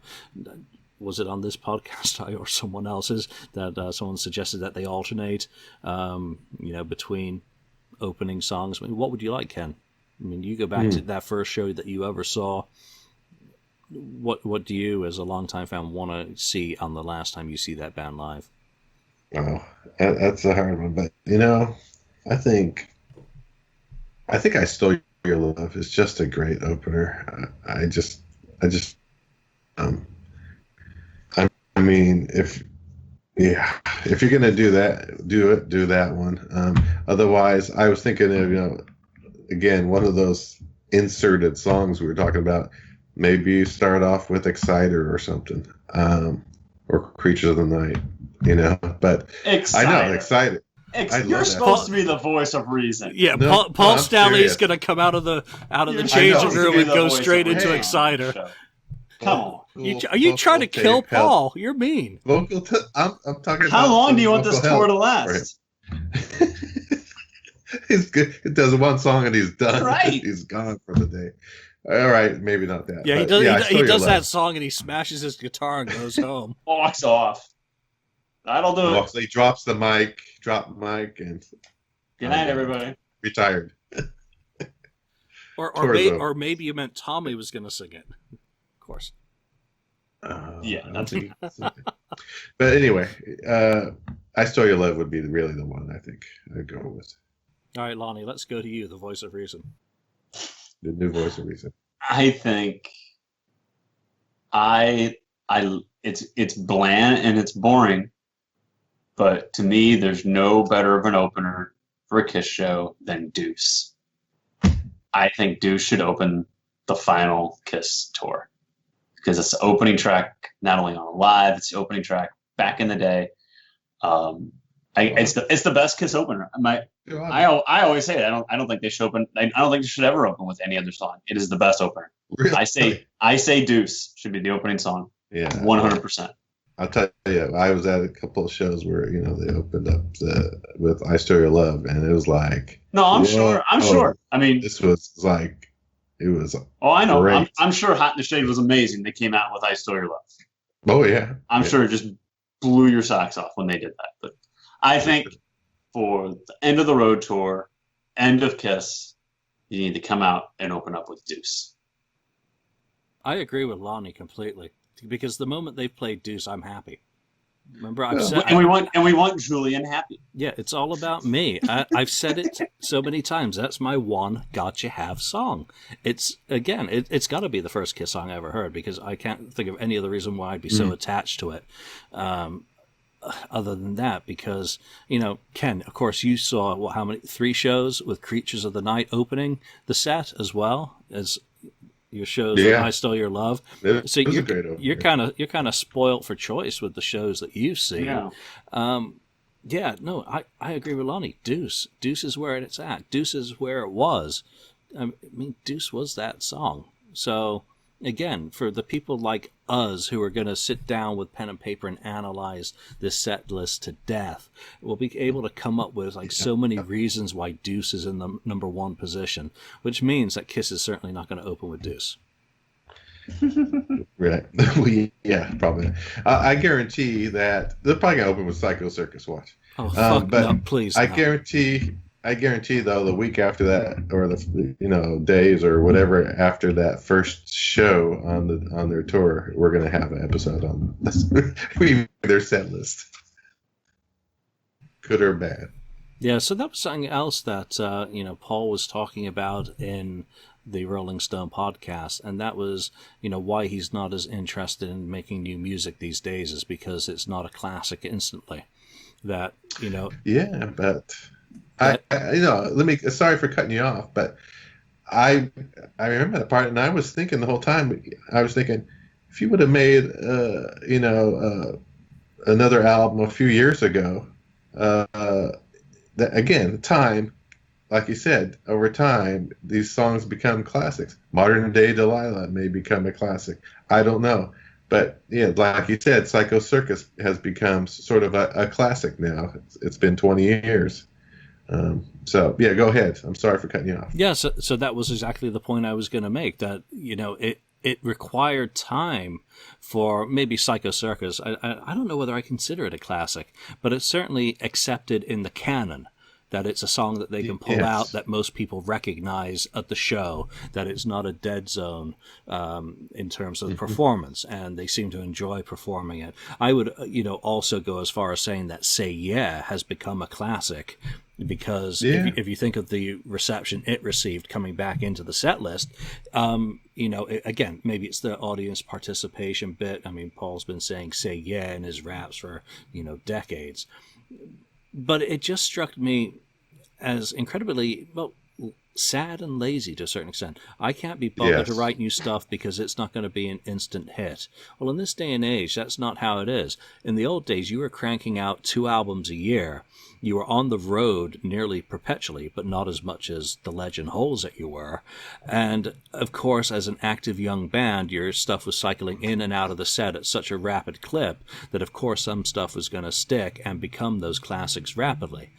was it on this podcast or someone else's that someone suggested that they alternate, between opening songs? I mean, what would you like, Ken? I mean, you go back to that first show that you ever saw. What do you, as a longtime fan, want to see on the last time you see that band live? Oh, that's a hard one, but I think I Stole Your Love is just a great opener. I mean, if you're gonna do that, do that one. Otherwise, I was thinking of again, one of those inserted songs we were talking about. Maybe you start off with Exciter or something, or Creatures of the Night, But Exciter. I know, Exciter. You're supposed to be the voice of reason. Yeah, no, Paul Stanley's going to come out of the changing room and go straight into Exciter. Come on. Are you trying to kill Paul? You're mean. I'm talking. How long do you want this tour to last? He's good. He does one song and he's done. Right. He's gone for the day. All right, maybe not that. Yeah, he but does. yeah, He does that song and he smashes his guitar and goes home. Walks off. That'll do it. So he drops the mic, and Good night, everybody. Retired. Or maybe you meant Tommy was going to sing it. Of course. Yeah. I don't think but anyway, I Stole Your Love would be really the one I think I'd go with. All right, Lonnie, let's go to you, the voice of reason. The new voice of reason. I think it's bland and it's boring, but to me, there's no better of an opener for a Kiss show than Deuce. I think Deuce should open the final Kiss tour because it's the opening track, not only on live, it's the opening track back in the day. It's the best Kiss opener. I always say it. I don't think they should open. I don't think they should ever open with any other song. It is the best opener. Really? I say Deuce should be the opening song. Yeah, 100%. I'll tell you, I was at a couple of shows where they opened up with "I Stole Your Love," and it was like, no, I'm sure. I mean, this was like, it was. Oh, I know. Great. I'm sure "Hot in the Shade" was amazing. They came out with "I Stole Your Love." Oh yeah, I'm sure it just blew your socks off when they did that. But I think for the end of the road tour, end of Kiss, you need to come out and open up with Deuce. I agree with Lonnie completely because the moment they've played Deuce, I'm happy. Remember, I've said, and we want Julian happy. Yeah, it's all about me. I've said it so many times. That's my one "Gotcha Have" song. It's got to be the first Kiss song I ever heard because I can't think of any other reason why I'd be so attached to it. Other than that, because Ken, of course, you saw how many 3 shows with Creatures of the Night opening the set as well as your shows. Yeah. I Stole Your Love. So you're kind of spoiled for choice with the shows that you see. Yeah. I agree with Lonnie. Deuce is where it's at. Deuce is where it was. I mean, Deuce was that song. So again, for the people like us who are going to sit down with pen and paper and analyze this set list to death, we'll be able to come up with so many reasons why Deuce is in the number 1 position, which means that Kiss is certainly not going to open with Deuce. Right. Yeah, probably. I guarantee that they're probably going to open with Psycho Circus. Watch. Oh, fuck no, please. I guarantee though the week after that, or the days or whatever after that first show on their tour, we're gonna have an episode on their set list, good or bad. Yeah, so that was something else that Paul was talking about in the Rolling Stone podcast, and that was why he's not as interested in making new music these days is because it's not a classic instantly. That Yeah, but. Sorry for cutting you off, but I remember that part, and I was thinking the whole time. I was thinking, if you would have made, another album a few years ago, time, like you said, over time, these songs become classics. Modern Day Delilah may become a classic. I don't know. But yeah, like you said, Psycho Circus has become sort of a classic now. It's been 20 years. So yeah, go ahead. I'm sorry for cutting you off. Yeah, so that was exactly the point I was going to make. That it required time for maybe Psycho Circus. I don't know whether I consider it a classic, but it's certainly accepted in the canon. That it's a song that they can pull out that most people recognize at the show, that it's not a dead zone in terms of the performance, and they seem to enjoy performing it. I would, also go as far as saying that Say Yeah has become a classic because if you think of the reception it received coming back into the set list, again, maybe it's the audience participation bit. I mean, Paul's been saying Say Yeah in his raps for, decades. But it just struck me as incredibly, sad and lazy to a certain extent. I can't be bothered to write new stuff because it's not going to be an instant hit. Well, in this day and age, that's not how it is. In the old days, you were cranking out 2 albums a year. You were on the road nearly perpetually, but not as much as the legend holds that you were. And, of course, as an active young band, your stuff was cycling in and out of the set at such a rapid clip that, of course, some stuff was going to stick and become those classics rapidly.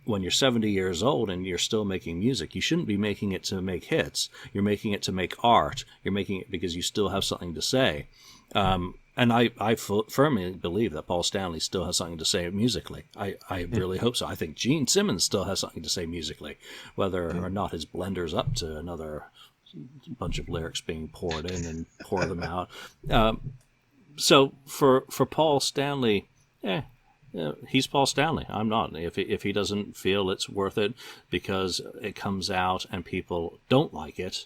when you're 70 years old and you're still making music, you shouldn't be making it to make hits. You're making it to make art. You're making it because you still have something to say. And I firmly believe that Paul Stanley still has something to say musically. I really hope so. I think Gene Simmons still has something to say musically, whether or not his blender's up to another bunch of lyrics being poured in and pour them out. So for Paul Stanley, he's Paul Stanley. I'm not. If he doesn't feel it's worth it because it comes out and people don't like it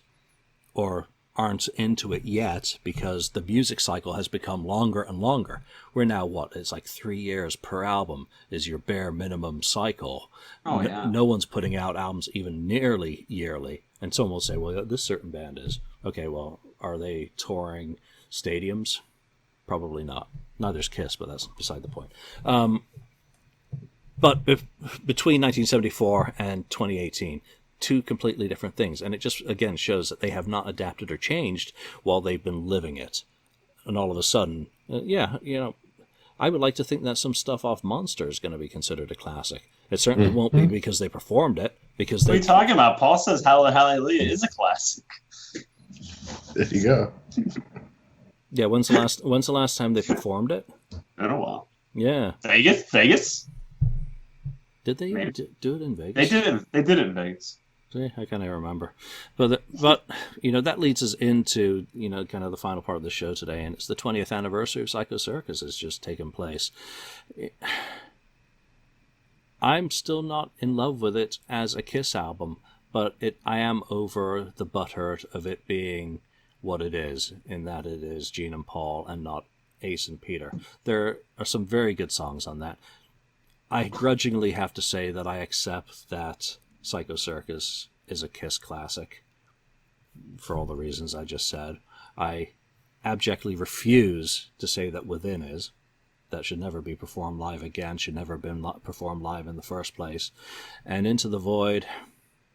or aren't into it yet because the music cycle has become longer and longer. We're now, it's like 3 years per album is your bare minimum cycle. Oh, yeah. No one's putting out albums even nearly yearly. And someone will say, well, this certain band is. Okay, well, are they touring stadiums? Probably not. Neither's Kiss, but that's beside the point. But between 1974 and 2018, two completely different things. And it just, again, shows that they have not adapted or changed while they've been living it. And all of a sudden, I would like to think that some stuff off Monster is going to be considered a classic. It certainly won't be because they performed it. Because what are you talking about? Paul says Hallelujah is a classic. There you go. Yeah, when's the last time they performed it? Been a while. Yeah. Vegas? Did they do it in Vegas? They did it in Vegas. See, I kind of remember. But that leads us into, kind of the final part of the show today, and it's the 20th anniversary of Psycho Circus has just taken place. I'm still not in love with it as a Kiss album, but I am over the butthurt of it being what it is, in that it is Gene and Paul and not Ace and Peter. There are some very good songs on that. I grudgingly have to say that I accept that Psycho Circus is a Kiss classic for all the reasons I just said. I abjectly refuse to say that Within is. That should never be performed live again, should never have been performed live in the first place. And Into the Void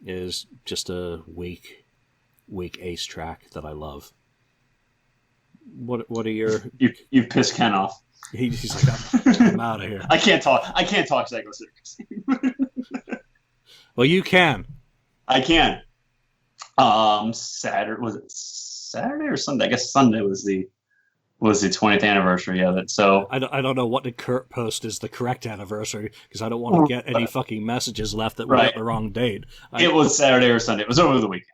is just a weak Ace track that I love. What are your... You pissed Ken off. He's like, I'm out of here. I can't talk Psycho Circus. Well, you can. I can. Saturday, was it Saturday or Sunday? I guess Sunday was the 20th anniversary of it. So I don't know what the Kurt post is the correct anniversary because I don't want to get any fucking messages left that we got the wrong date. It was Saturday or Sunday. It was over the weekend.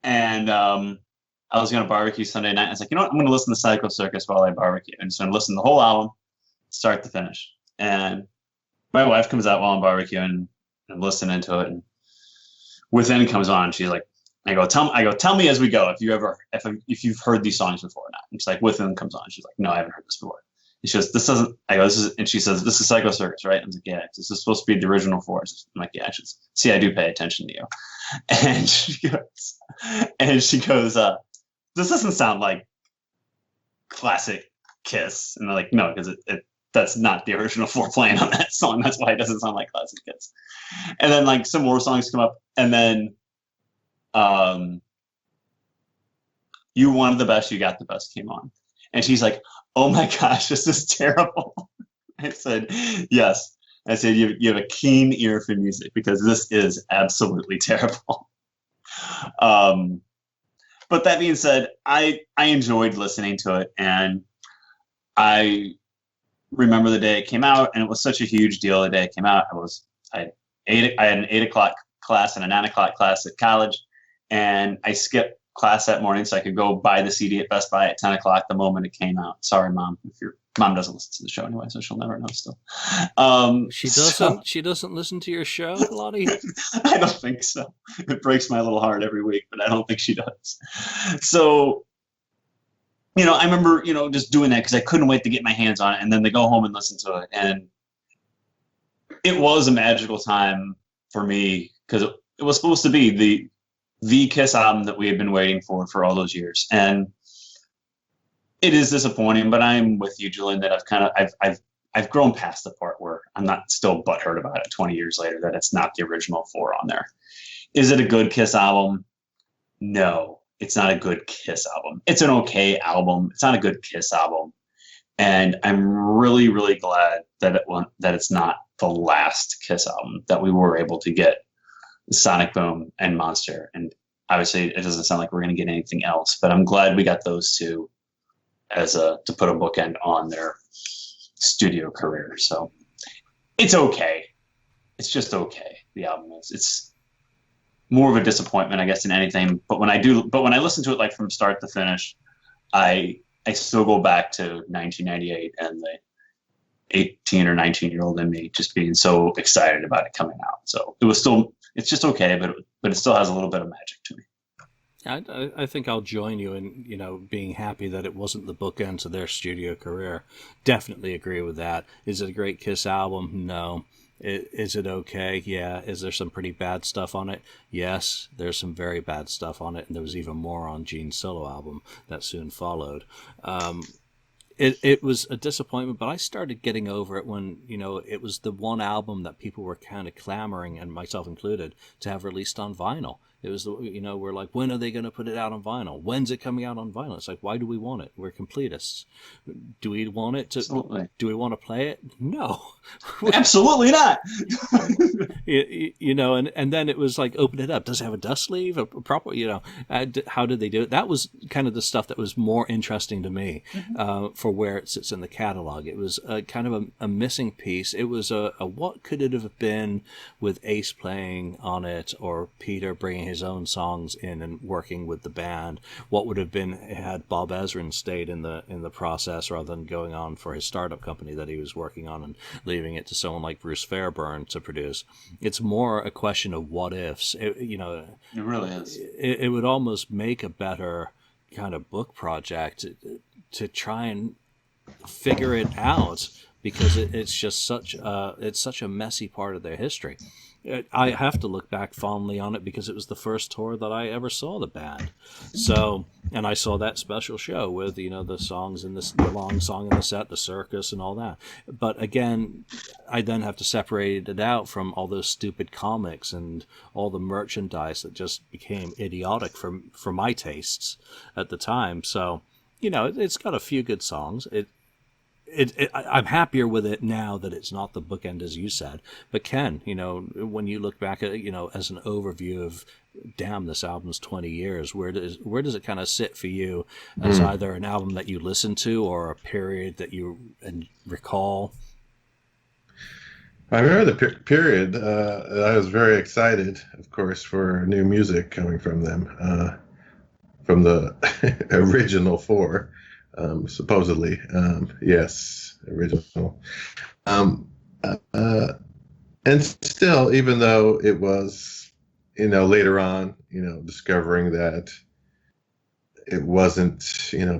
And I was going to barbecue Sunday night. I was like, you know what? I'm going to listen to Psycho Circus while I barbecue. I'm just going to listen to the whole album, start to finish. And my wife comes out while I'm barbecuing and listening to it. And Within comes on. She's like, tell me as we go if you've heard these songs before or not. And she's like, Within comes on. She's like, no, I haven't heard this before. And she goes, this doesn't. I go, this is. And she says, this is Psycho Circus, right? I was like, yeah, this is supposed to be the original Force. I'm like, yeah, I do pay attention to you. And she goes, this doesn't sound like classic Kiss. And they're like, no, because that's not the original Four playing on that song. That's why it doesn't sound like classic Kiss. And then like some more songs come up, and then You Wanted the Best, You Got the Best came on. And she's like, oh my gosh, this is terrible. I said, yes. I said, you have a keen ear for music because this is absolutely terrible. But that being said, I enjoyed listening to it, and I remember the day it came out, and it was such a huge deal the day it came out. I had an 8 o'clock class and a 9 o'clock class at college, and I skipped class that morning so I could go buy the CD at Best Buy at 10 o'clock the moment it came out. Sorry, Mom, if your mom doesn't listen to the show anyway, so she'll never know still. She doesn't. She doesn't listen to your show, Lonnie? I don't think so. It breaks my little heart every week, but I don't think she does. So, I remember, just doing that because I couldn't wait to get my hands on it, and then to go home and listen to it. And it was a magical time for me because it was supposed to be the Kiss album that we had been waiting for all those years. And it is disappointing, but I'm with you, Julian, that I've grown past the part where I'm not still butthurt about it 20 years later that it's not the original Four on there. Is it a good Kiss album? No, it's not a good Kiss album. It's an okay album. It's not a good Kiss album. And I'm really, really glad that it's not the last Kiss album that we were able to get Sonic Boom and Monster. And obviously it doesn't sound like we're going to get anything else, but I'm glad we got those two to put a bookend on their studio career. So it's okay. It's just okay. The album is. It's more of a disappointment, I guess, than anything. But when I listen to it like from start to finish, I still go back to 1998 and the 18 or 19-year-old in me just being so excited about it coming out. So it's just okay, but it still has a little bit of magic to me. I think I'll join you in, being happy that it wasn't the bookend to their studio career. Definitely agree with that. Is it a great Kiss album? No. Is it okay? Yeah. Is there some pretty bad stuff on it? Yes, there's some very bad stuff on it, and there was even more on Gene's solo album that soon followed. It was a disappointment, but I started getting over it when, it was the one album that people were kind of clamoring, and myself included, to have released on vinyl. It was, we're like, when are they going to put it out on vinyl? When's it coming out on vinyl? It's like, why do we want it? We're completists. Do we want it to? Absolutely. Do we want to play it? No. Absolutely not. And then it was like, open it up. Does it have a dust sleeve? A proper, how did they do it? That was kind of the stuff that was more interesting to me for where it sits in the catalog. It was kind of a missing piece. It was a what could it have been with Ace playing on it, or Peter bringing his own songs in and working with the band? What would have been had Bob Ezrin stayed in the process rather than going on for his startup company that he was working on and leaving it to someone like Bruce Fairbairn to produce? It's more a question of what ifs. It really is. It would almost make a better kind of book project to try and figure it out, because it's just such a messy part of their history. I have to look back fondly on it because it was the first tour that I ever saw the band. So, and I saw that special show with, the songs in the long song in the set, the circus and all that. But again, I then have to separate it out from all those stupid comics and all the merchandise that just became idiotic for my tastes at the time. So, it's got a few good songs. I'm happier with it now that it's not the bookend, as you said. But Ken, when you look back at it, as an overview of, damn, this album's 20 years, where does it kind of sit for you as either an album that you listen to or a period that you recall? I remember the period. I was very excited, of course, for new music coming from them, from the original four. Supposedly, yes, original. And still, even though it was, later on, discovering that it wasn't,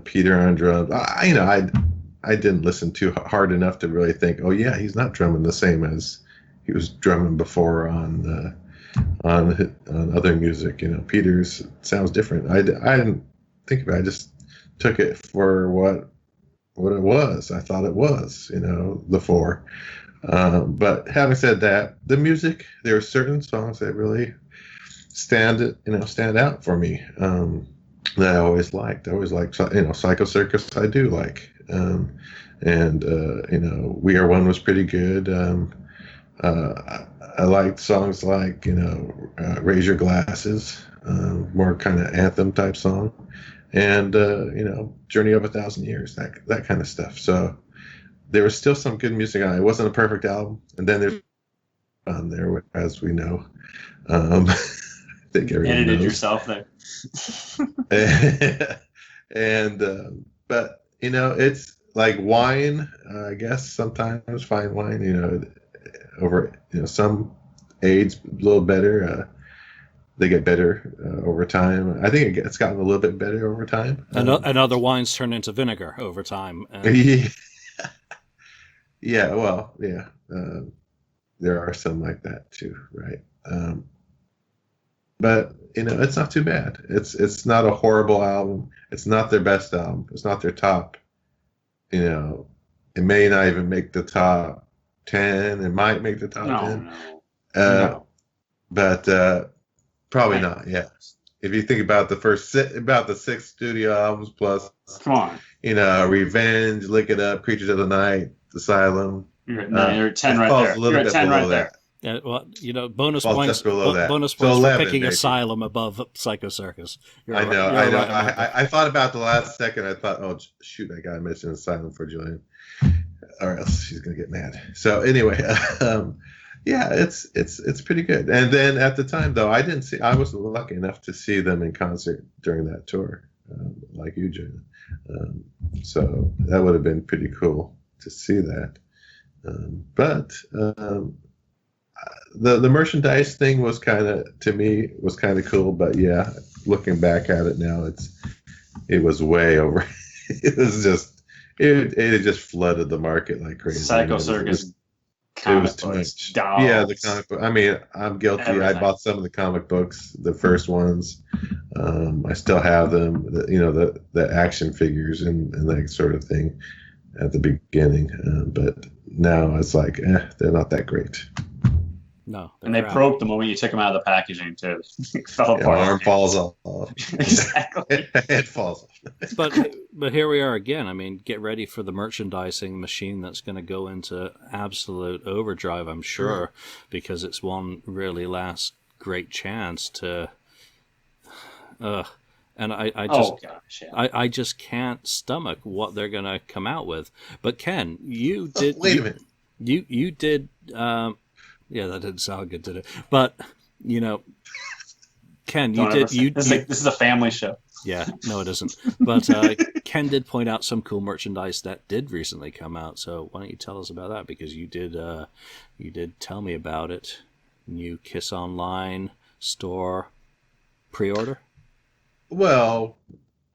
Peter on drums. I didn't listen too hard enough to really think, oh yeah, he's not drumming the same as he was drumming before on other music. Peter's sounds different. I didn't think about it. I just took it for what it was. I thought it was, the four. But having said that, the music, there are certain songs that really stand out for me, that I always liked. I always liked, Psycho Circus. I do like, and We Are One was pretty good. I liked songs like, Raise Your Glasses, more kind of anthem type song. And, Journey of 1,000 Years, that kind of stuff. So there was still some good music on it. It wasn't a perfect album. And then there's on there, as we know. I think everyone edited knows. Yourself there. And, but, it's like wine, I guess, sometimes fine wine, over, some age a little better. They get better over time. I think it's gotten a little bit better over time. And other wines turn into vinegar over time. Yeah, well, yeah. There are some like that too, right? But it's not too bad. It's not a horrible album. It's not their best album. It's not their top. It may not even make the top 10. It might make the top 10. No. But probably not. Yeah. If you think about the 6 studio albums plus, Come on. Revenge, Lick It Up, Creatures of the Night, Asylum, You're at 10 it right falls there. a little You're at bit 10 below right there. Yeah, well, bonus Falls points. just below that. Bonus So points 11, for picking maybe. Asylum above Psycho Circus. I know. I thought about the last second. I thought, oh shoot, I gotta mention Asylum for Julian, or else she's gonna get mad. So anyway, yeah, it's pretty good. And then at the time, though, I was lucky enough to see them in concert during that tour, like you, Julian. So that would have been pretty cool to see that. But the merchandise thing was kind of cool. But yeah, looking back at it now, it was way over. It was just it just flooded the market like crazy. Psycho Circus. It was too much. Dolls, yeah, the comic book. I mean, I'm guilty. Everything. I bought some of the comic books, the first ones. I still have them. The action figures and that sort of thing at the beginning. But now it's like, they're not that great. No, and they broke the moment you took them out of the packaging too. It fell apart. Arm falls off. Exactly. Head falls off. But here we are again. I mean, get ready for the merchandising machine that's going to go into absolute overdrive, I'm sure, because it's one really last great chance to. And I just can't stomach what they're going to come out with. But Ken, you did. Wait a minute. You did. Yeah, that didn't sound good, did it? But Ken, you did. This is a family show. Yeah, no, it isn't. But Ken did point out some cool merchandise that did recently come out. So why don't you tell us about that? Because you did tell me about it. New Kiss Online store pre-order. Well,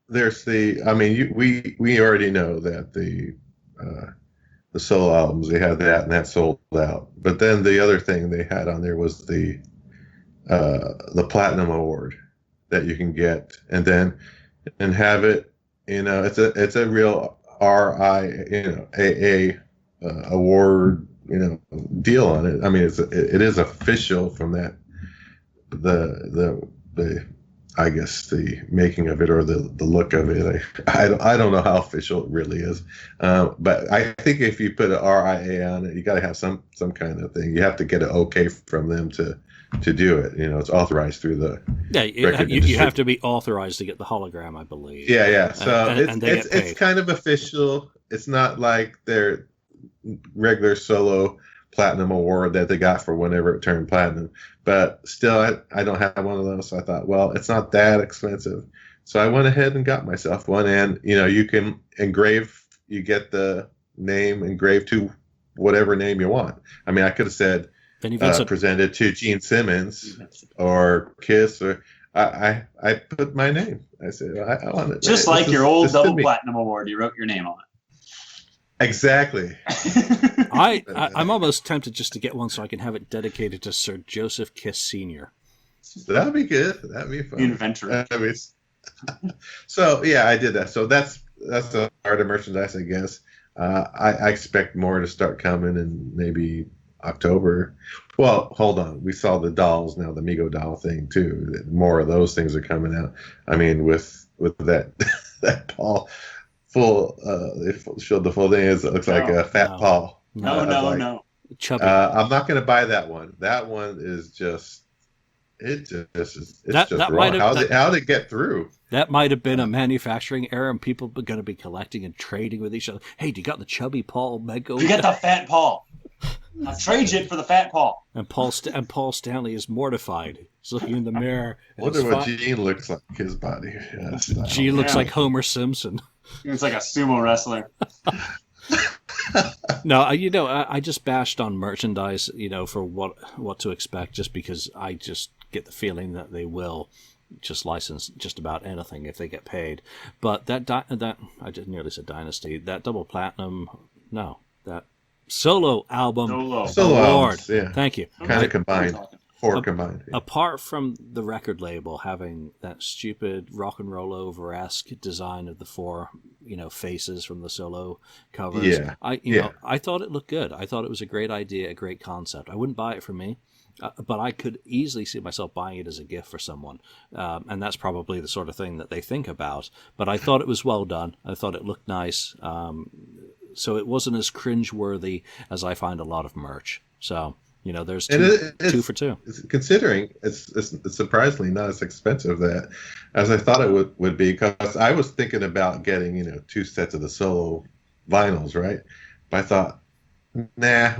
there's we already know that the solo albums, they had that and that sold out. But then the other thing they had on there was the Platinum Award that you can get and have it. It's a real AA award deal on it. I mean, it is official from that the I guess the making of it or the look of it. I don't know how official it really is, but I think if you put an RIA on it, you got to have some kind of thing. You have to get an okay from them to do it. It's authorized through the you have to be authorized to get the hologram, I believe. Yeah. So it's kind of official. It's not like their regular solo Platinum Award that they got for whenever it turned platinum. But still, I don't have one of those. So I thought, well, it's not that expensive. So I went ahead and got myself one. And, you can engrave, you get the name engraved to whatever name you want. I mean, I could have said, presented to Gene Simmons or Kiss, or I put my name. I said, I want it. Just like your old double platinum award, you wrote your name on it. Exactly. I'm almost tempted just to get one so I can have it dedicated to Sir Joseph Kiss Sr. That'd be good. That'd be fun. Inventor. So yeah, I did that. So that's the art of merchandise, I guess. I expect more to start coming in maybe October. Well, hold on. We saw the dolls now, the Mego doll thing too. More of those things are coming out. I mean, with that that Paul. They showed the full thing. It looks like a fat Paul. No. Chubby. I'm not going to buy that one. That one is just, it's just wrong. How did it get through? That might have been a manufacturing error, and people are going to be collecting and trading with each other. Hey, do you got the chubby Paul Mego? You got the fat Paul. I'll trade you for the fat Paul. And Paul Stanley is mortified. He's looking in the mirror. I wonder what Gene looks like. His body. Gene looks like Homer Simpson. It's like a sumo wrestler. No, I just bashed on merchandise, for what to expect, just because I just get the feeling that they will just license just about anything if they get paid. But that I just nearly said Dynasty, that double platinum, no, that solo album award. Albums, yeah. Thank you. Kind of combined. Four combined. Yeah. Apart from the record label having that stupid rock and roll over-esque design of the four, faces from the solo covers, I thought it looked good. I thought it was a great idea, a great concept. I wouldn't buy it for me. But I could easily see myself buying it as a gift for someone. And that's probably the sort of thing that they think about. But I thought it was well done. I thought it looked nice. So it wasn't as cringeworthy as I find a lot of merch. So, there's two for two. Considering it's surprisingly not as expensive as I thought it would be, because I was thinking about getting, 2 sets of the solo vinyls, right? But I thought, nah,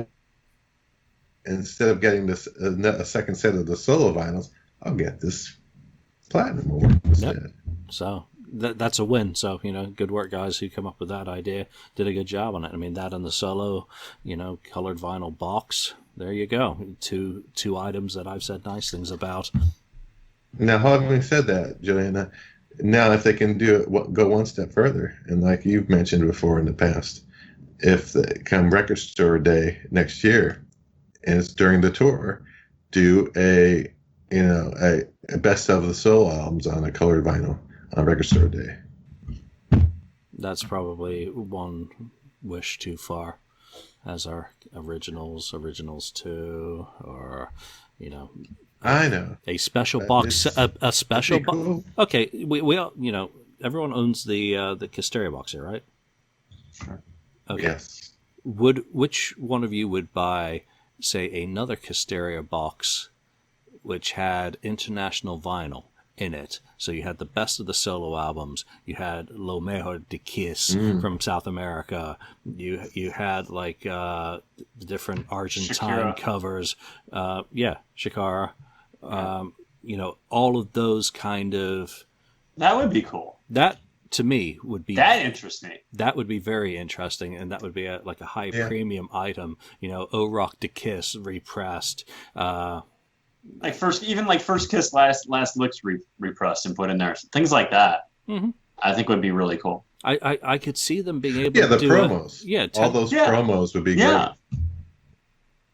instead of getting a second set of the solo vinyls, I'll get this platinum one instead. Yep. So that's a win. So, good work, guys, who come up with that idea. Did a good job on it. I mean, that and the solo, colored vinyl box. There you go. Two items that I've said nice things about. Now, having said that, Julian, now if they can do it, go one step further, and like you've mentioned before in the past, if they come Record Store Day next year, and it's during the tour, do a best of the solo albums on a colored vinyl on Record Store Day. That's probably one wish too far, as our originals 2, or I know a special box, a special box. Cool. Okay, we all, everyone owns the Kissteria box here, right? Sure. Okay. Yes. Which one of you would buy, say, another Kissteria box which had international vinyl in it? So you had the best of the solo albums. You had Lo Mejor de Kiss from South America. You had like the different Argentine covers. Shakira. All of those kind of. That would be cool. That to me would be that interesting. That would be very interesting, and that would be a high premium item. O Rock de Kiss repressed. First Kiss, last looks repressed and put in there, things like that. Mm-hmm. I think would be really cool. I could see them being able to do promos. All those promos would be great.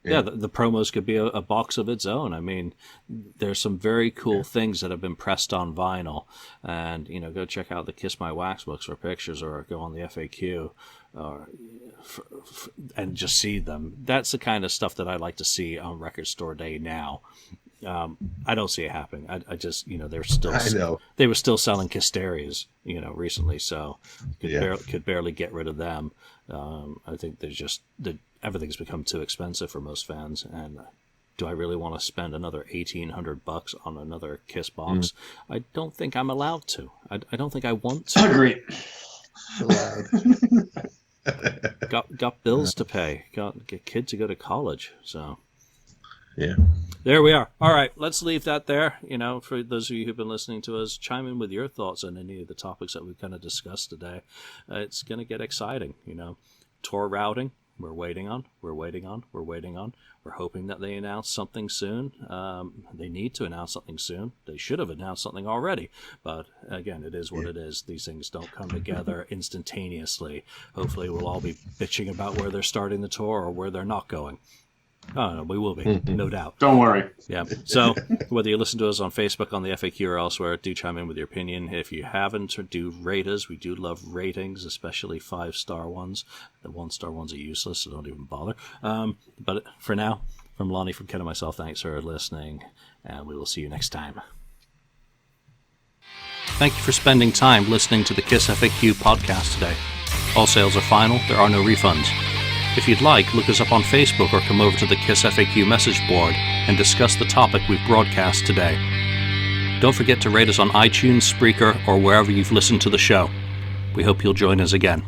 Yeah, the promos could be a box of its own. I mean, there's some very cool things that have been pressed on vinyl, and go check out the Kiss My Wax books for pictures, or go on the FAQ, and just see them. That's the kind of stuff that I like to see on Record Store Day now. I don't see it happening. I just, they're still. I know. They were still selling Kissterias, recently, so could barely get rid of them. I think everything's become too expensive for most fans, and do I really want to spend another $1,800 on another Kiss box? I don't think I'm allowed to. I don't think I want to. Agreed. Got bills to pay. Got a kid to go to college, so. Yeah. There we are. All right, let's leave that there. For those of you who've been listening to us, chime in with your thoughts on any of the topics that we've kind of discussed today. It's going to get exciting. Tour routing, we're waiting on. We're hoping that they announce something soon. They need to announce something soon. They should have announced something already. But again, it is what it is. These things don't come together instantaneously. Hopefully we'll all be bitching about where they're starting the tour or where they're not going. Oh, no, we will be, no doubt. Don't worry. Yeah. So whether you listen to us on Facebook, on the FAQ, or elsewhere, do chime in with your opinion. If you haven't, or do rate us. We do love ratings, especially 5-star ones. The 1-star ones are useless, so don't even bother. But for now, from Lonnie, from Ken, and myself, thanks for listening, and we will see you next time. Thank you for spending time listening to the KissFAQ podcast today. All sales are final. There are no refunds. If you'd like, look us up on Facebook or come over to the KissFAQ message board and discuss the topic we've broadcast today. Don't forget to rate us on iTunes, Spreaker, or wherever you've listened to the show. We hope you'll join us again.